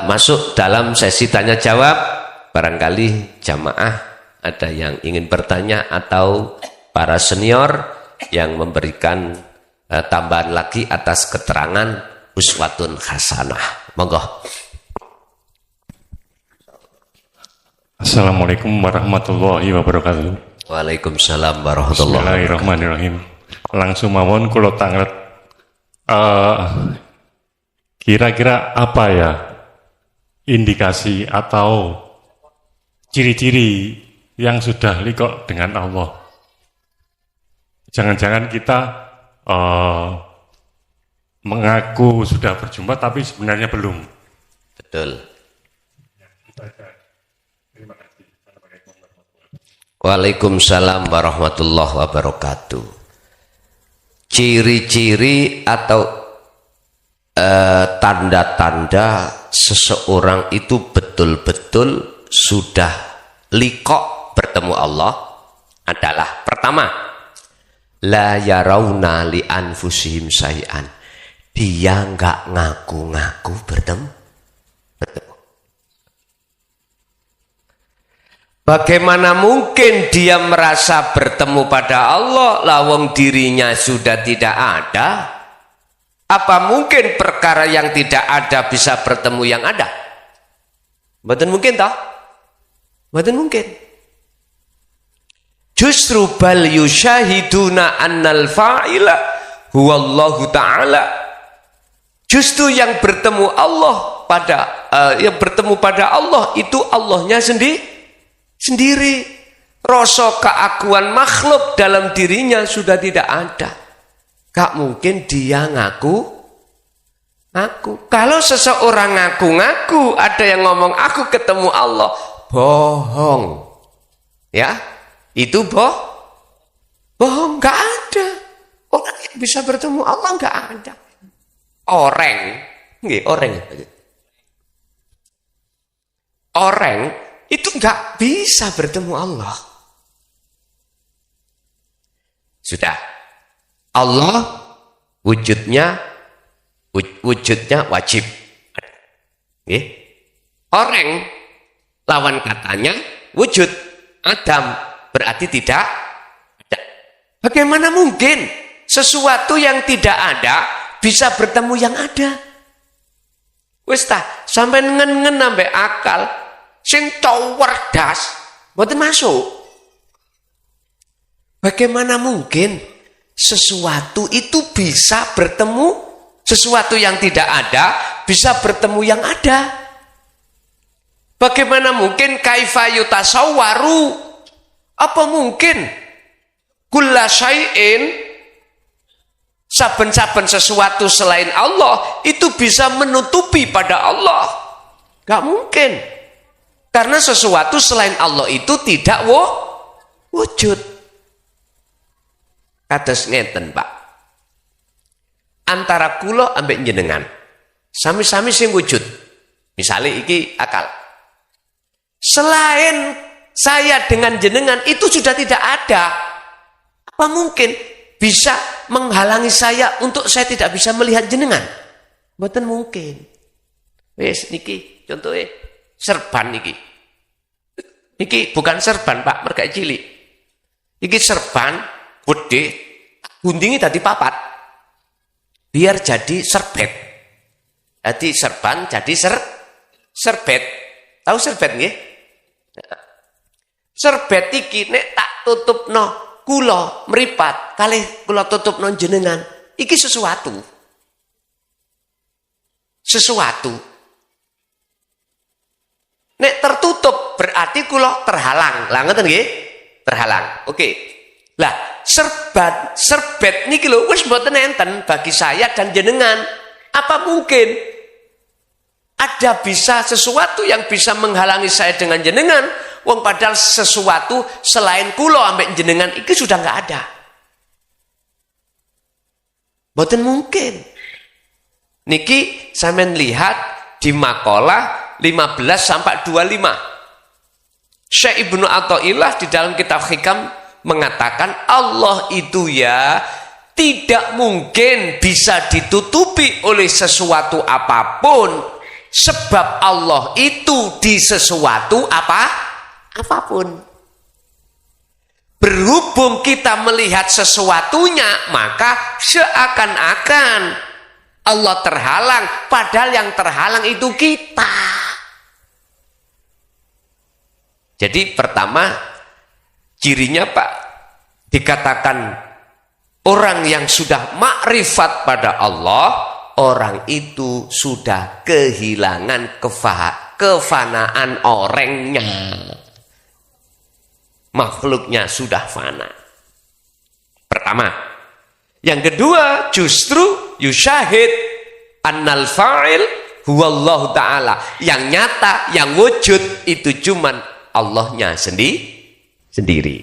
masuk dalam sesi tanya jawab. Barangkali jamaah ada yang ingin bertanya atau para senior yang memberikan tambahan lagi atas keterangan uswatun hasanah. Monggo. Assalamualaikum warahmatullahi wabarakatuh. Waalaikumsalam warahmatullahi wabarakatuh. Bismillahirrahmanirrahim. Langsung mawon kula tanggret. Kira-kira apa ya indikasi atau ciri-ciri yang sudah liqo dengan Allah? Jangan-jangan kita mengaku sudah berjumpa tapi sebenarnya belum. Betul. Waalaikumsalam warahmatullahi wabarakatuh. Ciri-ciri atau tanda-tanda seseorang itu betul-betul sudah liqo bertemu Allah adalah pertama, la yarawna li anfusihim syai'an, dia enggak ngaku-ngaku bertemu. Bagaimana mungkin dia merasa bertemu pada Allah lawang dirinya sudah tidak ada? Apa mungkin perkara yang tidak ada bisa bertemu yang ada? Mboten mungkin toh? Mboten mungkin. Justru bal yusyahiduna annal fa'ila huwallahu ta'ala. Justru yang bertemu Allah pada Allah itu Allahnya sendiri. Rasa keakuan makhluk dalam dirinya sudah tidak ada. Gak mungkin dia ngaku. Kalau seseorang ngaku-ngaku, ada yang ngomong aku ketemu Allah, bohong. Ya, itu bohong, gak ada. Orang yang bisa bertemu Allah gak ada. Orang itu gak bisa bertemu Allah. Sudah, Allah wujudnya wajib. Orang lawan katanya wujud, Adam berarti tidak ada. Bagaimana mungkin sesuatu yang tidak ada bisa bertemu yang ada? Wis tah, sampai ngen-ngen sampai akal sing cerdas mboten masuk. Bagaimana mungkin sesuatu itu bisa bertemu, sesuatu yang tidak ada bisa bertemu yang ada? Bagaimana mungkin kaifa yutasawwaru? Apa mungkin kulla syai'in, saben-saben sesuatu selain Allah itu bisa menutupi pada Allah? Gak mungkin. Karena sesuatu selain Allah itu tidak wujud. Kados ngeten, Pak. Antara kula ambek jenengan, sami-sami sing wujud. Misalnya iki akal. Selain saya dengan jenengan itu sudah tidak ada. Apa mungkin bisa menghalangi saya untuk saya tidak bisa melihat jenengan? Mboten mungkin. Wis niki contohnya serban niki. Niki bukan serban, Pak, merga cilik. Iki serban gede, guntingi tadi papat, biar jadi serbet. Jadi serban jadi serbet. Tahu serbet nggih? Serbet iki nek tak tutupno kula mripat, kalih kula tutupno jenengan, iki sesuatu. Nek tertutup berarti kula terhalang. Lah ngoten nggih? Terhalang. Oke. Lah, serbet niki lho wis mboten enten bagi saya dan jenengan. Apa mungkin ada bisa sesuatu yang bisa menghalangi saya dengan jenengan? Wong padahal sesuatu selain kula ambek jenengan iki sudah enggak ada. Mboten mungkin. Niki sampean lihat di makalah 15 sampai 25. Syekh Ibnu Athaillah di dalam kitab Hikam mengatakan Allah itu ya tidak mungkin bisa ditutupi oleh sesuatu apapun, sebab Allah itu di sesuatu apapun. Berhubung kita melihat sesuatunya, maka seakan-akan Allah terhalang, padahal yang terhalang itu kita. Jadi pertama cirinya, Pak, dikatakan orang yang sudah makrifat pada Allah, orang itu sudah kehilangan kefanaan orangnya. Makhluknya sudah fana. Pertama. Yang kedua, justru yusyahid annal fa'il huwallahu ta'ala. Yang nyata, yang wujud itu cuman Allahnya sendiri.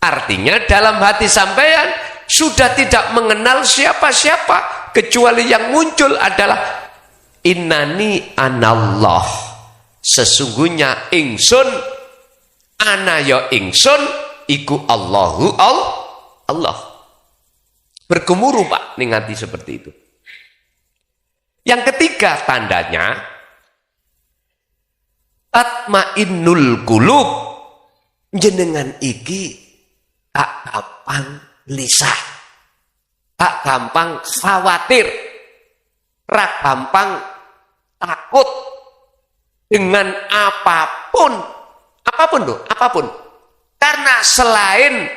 Artinya dalam hati sampean sudah tidak mengenal siapa-siapa kecuali yang muncul adalah innani anallah. Sesungguhnya ingsun, ana ya ingsun iku Allahu Allah. Bergemuruh, Pak, ning hati seperti itu. Yang ketiga tandanya tatmainnul qulub. Jenengan iki tak gampang lisah, tak gampang khawatir, tak gampang takut dengan apapun loh, apapun. Karena selain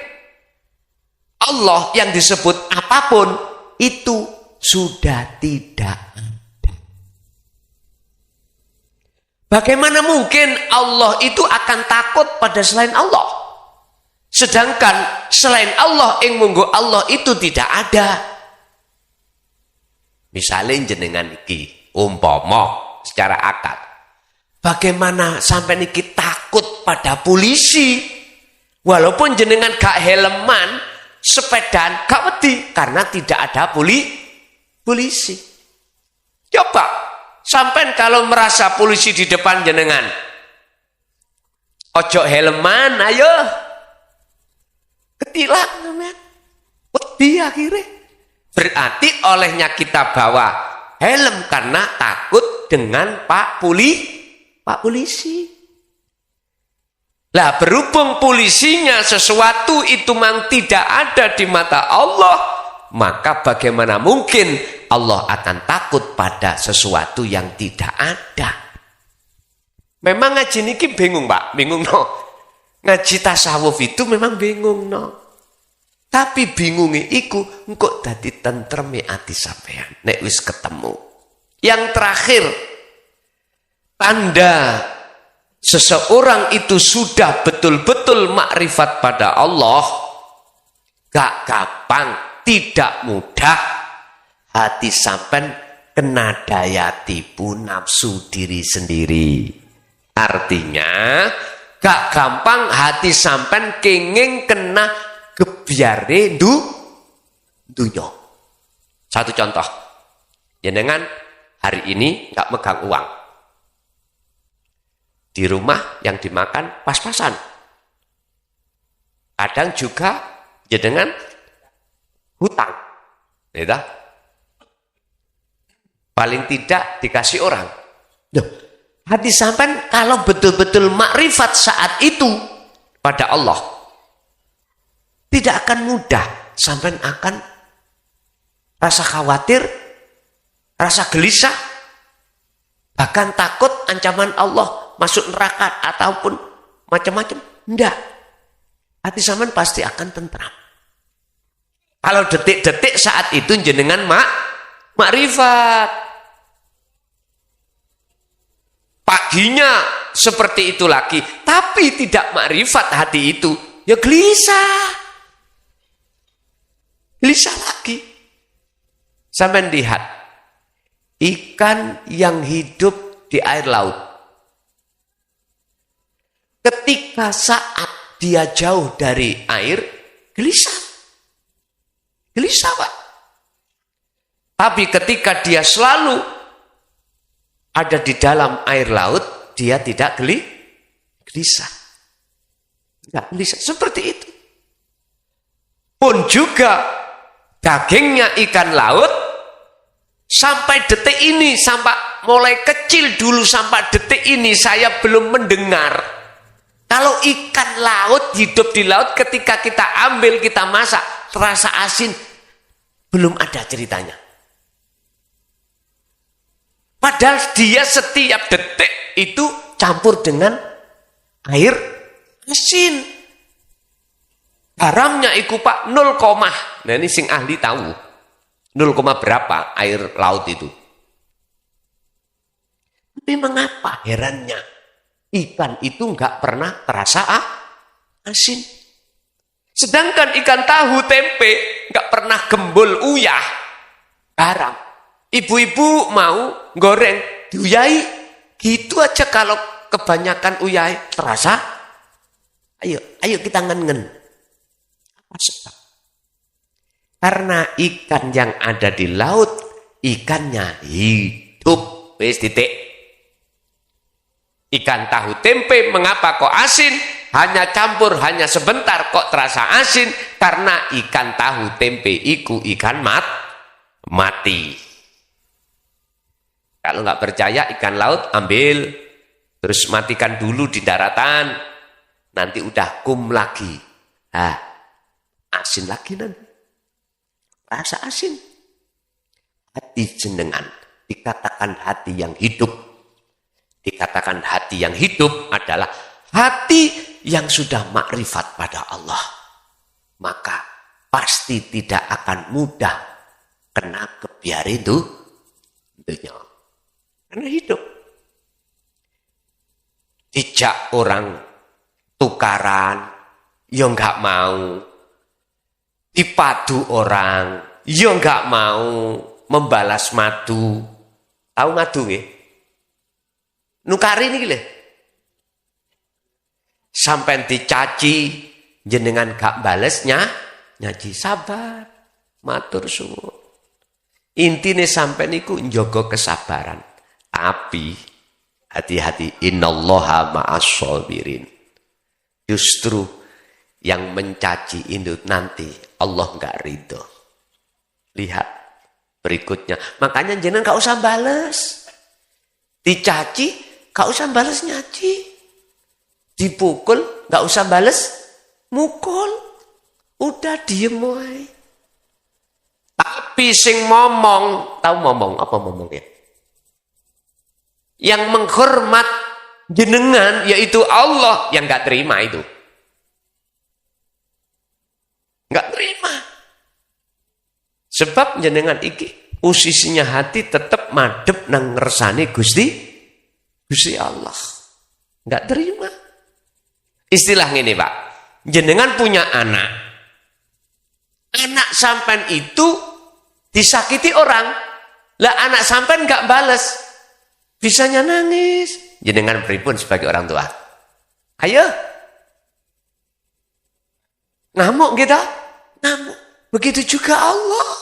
Allah yang disebut apapun, itu sudah tidak ada. Bagaimana mungkin Allah itu akan takut pada selain Allah? Sedangkan selain Allah yang munggu Allah itu tidak ada. Misalnya jenengan iki umpama secara akal. Bagaimana sampai niki takut pada polisi? Walaupun jenengan gak helman, sepedaan gak wedi karena tidak ada polisi. Coba sampai kalau merasa polisi di depan jenengan, ojo helman, ayo ketilak namanya, wedi akhirnya. Berarti olehnya kita bawa helm karena takut dengan Pak polisi. Lah berhubung polisinya sesuatu itu memang tidak ada di mata Allah, maka bagaimana mungkin Allah akan takut pada sesuatu yang tidak ada? Memang ngaji niki bingung, Pak, bingung no. Ngaji tasawuf itu memang bingung no. Tapi bingungnya iku engko dadi tentreme ati sampean nek wis ketemu. Yang terakhir, tanda seseorang itu sudah betul-betul makrifat pada Allah, gak gampang, tidak mudah hati sampean kena daya tipu nafsu diri sendiri. Artinya gak gampang hati sampean kenging kena gebyare dunya. Satu contoh, jenengan hari ini gak megang uang. Di rumah yang dimakan pas-pasan. Kadang juga jenengan hutang. Ya, paling tidak dikasih orang. Duh, hati sampean kalau betul-betul makrifat saat itu pada Allah, tidak akan mudah. Sampean akan rasa khawatir, rasa gelisah, bahkan takut ancaman Allah masuk neraka ataupun macam-macam. Enggak. Hati sampean pasti akan tentram. Kalau detik-detik saat itu jenengan makrifat. Paginya seperti itu lagi, tapi tidak makrifat hati itu, ya gelisah. Gelisah lagi. Sampean lihat ikan yang hidup di air laut. Ketika saat dia jauh dari air, gelisah. Gelisah, Pak. Tapi ketika dia selalu ada di dalam air laut, dia tidak gelisah. Enggak gelisah. Seperti itu. Pun juga dagingnya ikan laut, sampai detik ini, sampai mulai kecil dulu sampai detik ini saya belum mendengar. Kalau ikan laut hidup di laut ketika kita ambil, kita masak, terasa asin. Belum ada ceritanya. Padahal dia setiap detik itu campur dengan air asin. Garamnya iku Pak 0, nah ini sing ahli tahu. 0, berapa air laut itu. Tapi mengapa herannya? Ikan itu enggak pernah terasa asin. Sedangkan ikan tahu tempe enggak pernah gembul uyah garam. Ibu-ibu mau goreng diuyai gitu aja. Kalau kebanyakan uyai terasa, ayo kita ngen-ngen. Apa sebab? Karena ikan yang ada di laut, ikannya hidup. Wis titik. Ikan tahu tempe mengapa kok asin? Hanya campur, hanya sebentar kok terasa asin. Karena ikan tahu tempe iku ikan mati. Kalau nggak percaya ikan laut ambil, terus matikan dulu di daratan. Nanti udah kum lagi. Asin lagi nanti. Rasa asin. Hati jenengan dikatakan hati yang hidup. Dikatakan hati yang hidup adalah hati yang sudah makrifat pada Allah, maka pasti tidak akan mudah kena kebiar itu dunia. Karena hidup. Dijak orang tukaran, ya enggak mau. Dipadu orang, ya enggak mau membalas madu. Tahu madu nggih? Nukari niki lho. Sampai dicaci jenengan gak balesnya, nyaji sabar, matur suwun. Intine sampai niku njogo kesabaran. Tapi hati-hati, innallaha ma'as shabirin. Justru yang mencaci itu nanti Allah enggak ridho. Lihat berikutnya. Makanya jenengan gak usah bales. Dicaci gak usah bales nyaci. Dipukul gak usah bales mukul. Udah diem wae. Tapi sing ngomong, tahu ngomong apa ngomongnya? Yang menghormat jenengan yaitu Allah yang gak terima itu. Gak terima. Sebab jenengan iki usisinya hati tetap madep nang ngersane Gusti Allah. Gak terima. Istilah ini Pak. Jenengan punya anak. Anak sampean itu disakiti orang. Lah anak sampean gak bales. Bisanya nangis. Jenengan pripun sebagai orang tua? Ayo. Ngamuk kita? Ngamuk. Begitu juga Allah.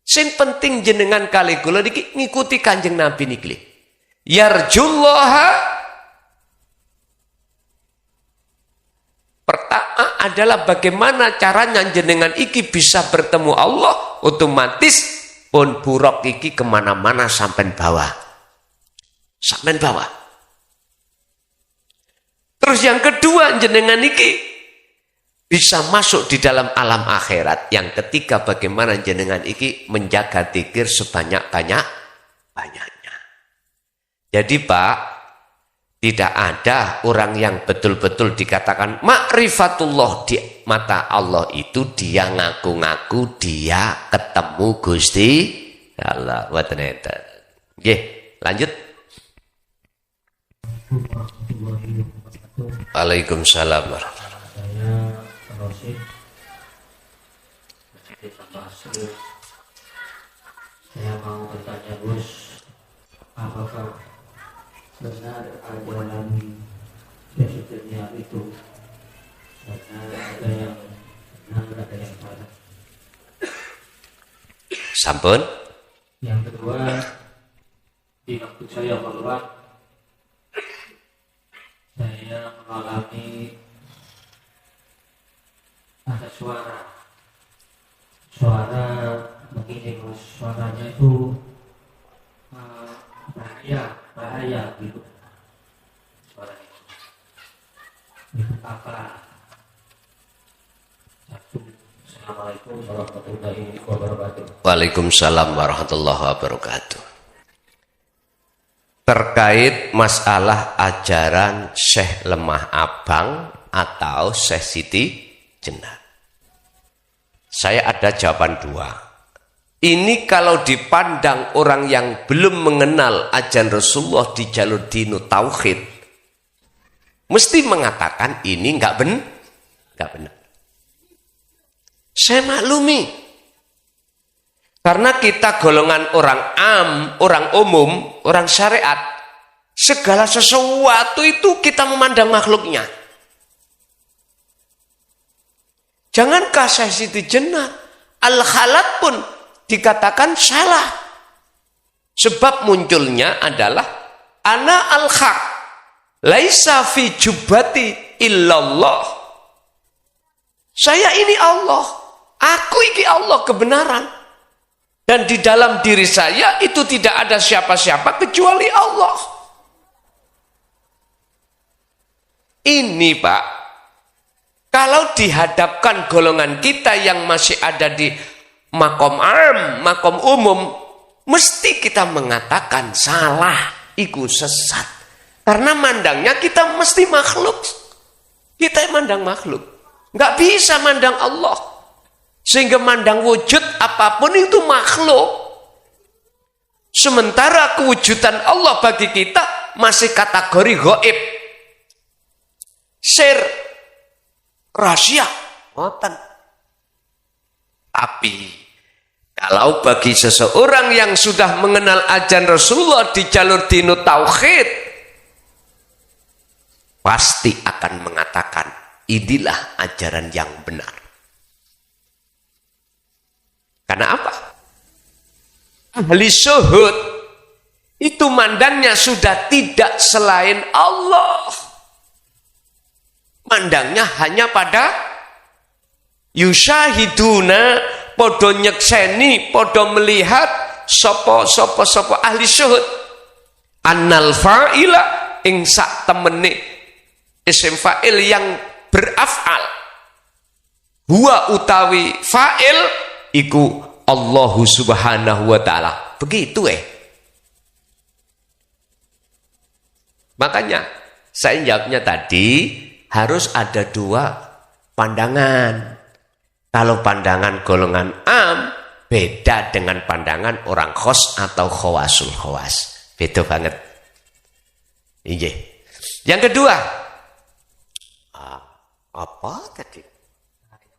Sing penting jenengan kali kula niki ngikuti Kanjeng Nabi niki. Yarjullaha. Pertama adalah bagaimana caranya jenengan iki bisa bertemu Allah. Otomatis pun buruk iki kemana-mana sampai bawah. Sampai bawah. Terus yang kedua jenengan iki bisa masuk di dalam alam akhirat. Yang ketiga bagaimana jenengan iki menjaga dzikir sebanyak-banyaknya. Jadi Pak, tidak ada orang yang betul-betul dikatakan makrifatullah di mata Allah itu dia ngaku-ngaku dia ketemu Gusti Allah. Oke, lanjut. Waalaikumsalam warahmatullahi wabarakatuh. Saya mau bertanya Gus, apakah benar dalam dunia itu benar ada yang benar ada yang salah? Sampun. Yang kedua, di waktu saya keluar, saya mengalami ada suara begini Mas, suaranya itu bahaya gitu suaranya itu apa? Assalamualaikum warahmatullahi wabarakatuh. Waalaikumsalam warahmatullahi wabarakatuh. Terkait masalah ajaran Syekh Lemah Abang atau Syekh Siti Jenar, saya ada jawaban dua. Ini kalau dipandang orang yang belum mengenal ajaran Rasulullah di jalur dinu tauhid, mesti mengatakan ini enggak benar. Saya maklumi. Karena kita golongan orang orang umum, orang syariat, segala sesuatu itu kita memandang makhluknya. Jangankah Syekh Siti Jenar, al-khalat pun dikatakan salah. Sebab munculnya adalah ana al-haq, laisa fi jubati illallah. Saya ini Allah, aku ini Allah kebenaran. Dan di dalam diri saya itu tidak ada siapa-siapa kecuali Allah. Ini Pak, kalau dihadapkan golongan kita yang masih ada di makom am, makom umum, mesti kita mengatakan salah, iku sesat. Karena mandangnya kita mesti makhluk. Kita mandang makhluk. Nggak bisa mandang Allah. Sehingga mandang wujud apapun itu makhluk. Sementara kewujudan Allah bagi kita masih kategori gaib. Sir, rahasia. Tapi kalau bagi seseorang yang sudah mengenal ajaran Rasulullah di jalur dinut tauhid, pasti akan mengatakan inilah ajaran yang benar. Karena apa? Ahli syuhud itu mandangnya sudah tidak selain Allah. Mandangnya hanya pada yusyahiduna, podo nyekseni, podo melihat sopo ahli syuhud. Annal fa'ila ing sak temene isim fa'il yang beraf'al. Huwa utawi fa'il iku Allahu subhanahu wa ta'ala. Begitu Makanya saya jawabnya tadi harus ada dua pandangan. Kalau pandangan golongan am beda dengan pandangan orang khos atau khawasul khawas. Beda banget. Iya. Yang kedua, apa tadi?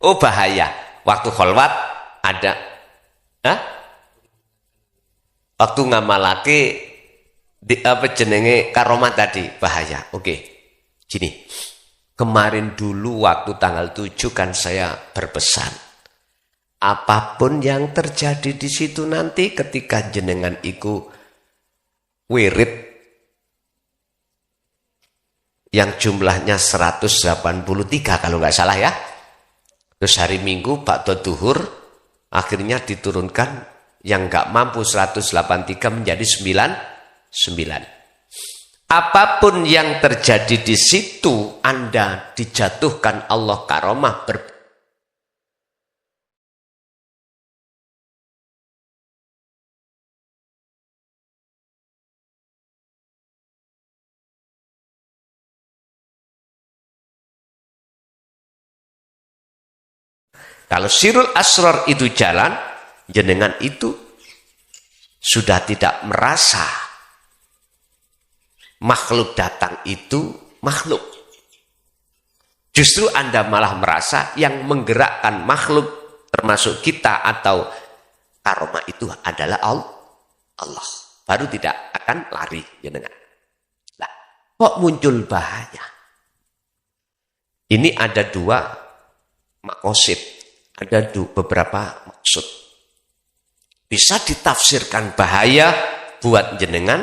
Oh, bahaya. Waktu kholwat ada, waktu ngamalake di apa jenenge karomah tadi bahaya. Oke, gini. Kemarin dulu waktu tanggal 7 kan saya berpesan. Apapun yang terjadi di situ nanti ketika jenengan iku wirid yang jumlahnya 183 kalau nggak salah ya. Terus hari Minggu ba'da duhur akhirnya diturunkan yang nggak mampu 183 menjadi 9. Apapun yang terjadi di situ, Anda dijatuhkan Allah karomah Kalau sirul asrar itu jalan, jenengan itu sudah tidak merasa makhluk datang itu makhluk. Justru Anda malah merasa yang menggerakkan makhluk termasuk kita atau karomah itu adalah Allah. Baru tidak akan lari jenengan. Nah, kok muncul bahaya? Ini ada dua makosid. Ada beberapa maksud. Bisa ditafsirkan bahaya buat jenengan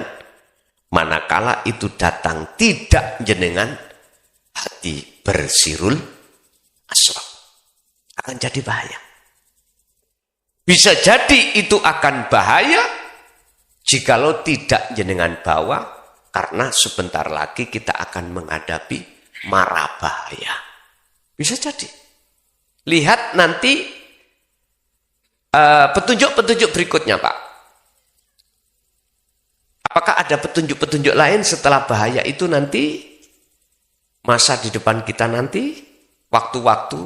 manakala itu datang tidak jenengan hati bersirul asrar. Akan jadi bahaya. Bisa jadi itu akan bahaya jikalau tidak jenengan bawa karena sebentar lagi kita akan menghadapi mara bahaya. Bisa jadi. Lihat nanti petunjuk-petunjuk berikutnya, Pak. Apakah ada petunjuk-petunjuk lain setelah bahaya itu nanti? Masa di depan kita nanti? Waktu-waktu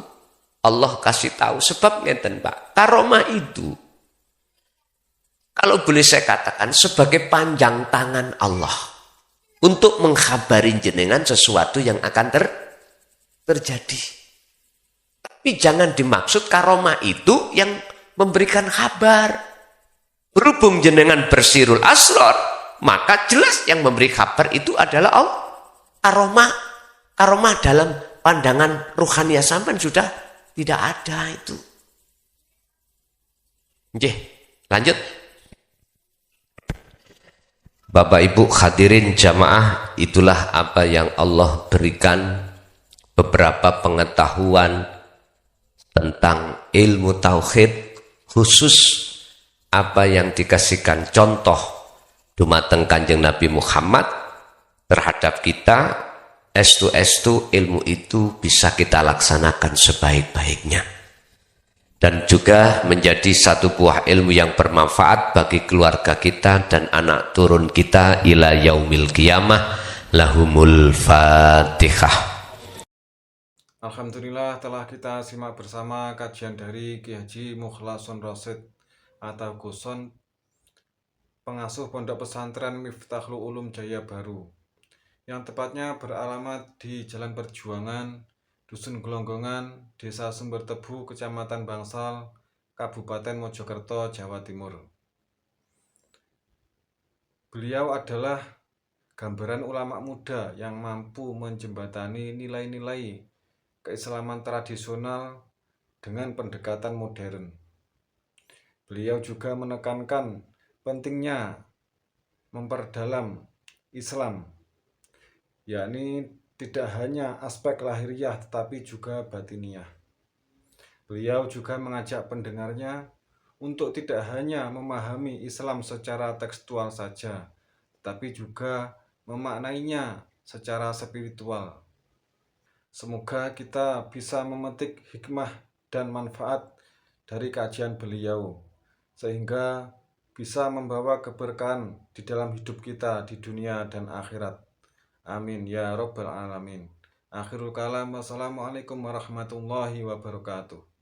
Allah kasih tahu. Sebab ngeten, Pak. Karomah itu, kalau boleh saya katakan, sebagai panjang tangan Allah. Untuk menghabari jenengan sesuatu yang akan terjadi. Tapi jangan dimaksud karomah itu yang memberikan kabar. Berhubung jenengan bersirul asrar, maka jelas yang memberi kabar itu adalah Allah. Karomah. Karomah dalam pandangan ruhaniah sampean sudah tidak ada itu. Oke, lanjut. Bapak Ibu hadirin jamaah, itulah apa yang Allah berikan beberapa pengetahuan tentang ilmu tauhid, khusus apa yang dikasihkan contoh dumateng Kanjeng Nabi Muhammad terhadap kita, estu ilmu itu bisa kita laksanakan sebaik-baiknya dan juga menjadi satu buah ilmu yang bermanfaat bagi keluarga kita dan anak turun kita ila yaumil qiyamah Lahumul Fatihah. Alhamdulillah telah kita simak bersama kajian dari Ki Haji Mukhlason Rasyid atau Guson, pengasuh Pondok Pesantren Miftahul Ulum Jaya Baru, yang tepatnya beralamat di Jalan Perjuangan, Dusun Gelonggongan, Desa Sumber Tebu, Kecamatan Bangsal, Kabupaten Mojokerto, Jawa Timur. Beliau adalah gambaran ulama muda yang mampu menjembatani nilai-nilai keislaman tradisional dengan pendekatan modern. Beliau juga menekankan pentingnya memperdalam Islam, yakni tidak hanya aspek lahiriah tetapi juga batiniah. Beliau juga mengajak pendengarnya untuk tidak hanya memahami Islam secara tekstual saja, tetapi juga memaknainya secara spiritual. Semoga kita bisa memetik hikmah dan manfaat dari kajian beliau, sehingga bisa membawa keberkahan di dalam hidup kita di dunia dan akhirat. Amin ya rabbal alamin. Akhirul kalam, wassalamualaikum warahmatullahi wabarakatuh.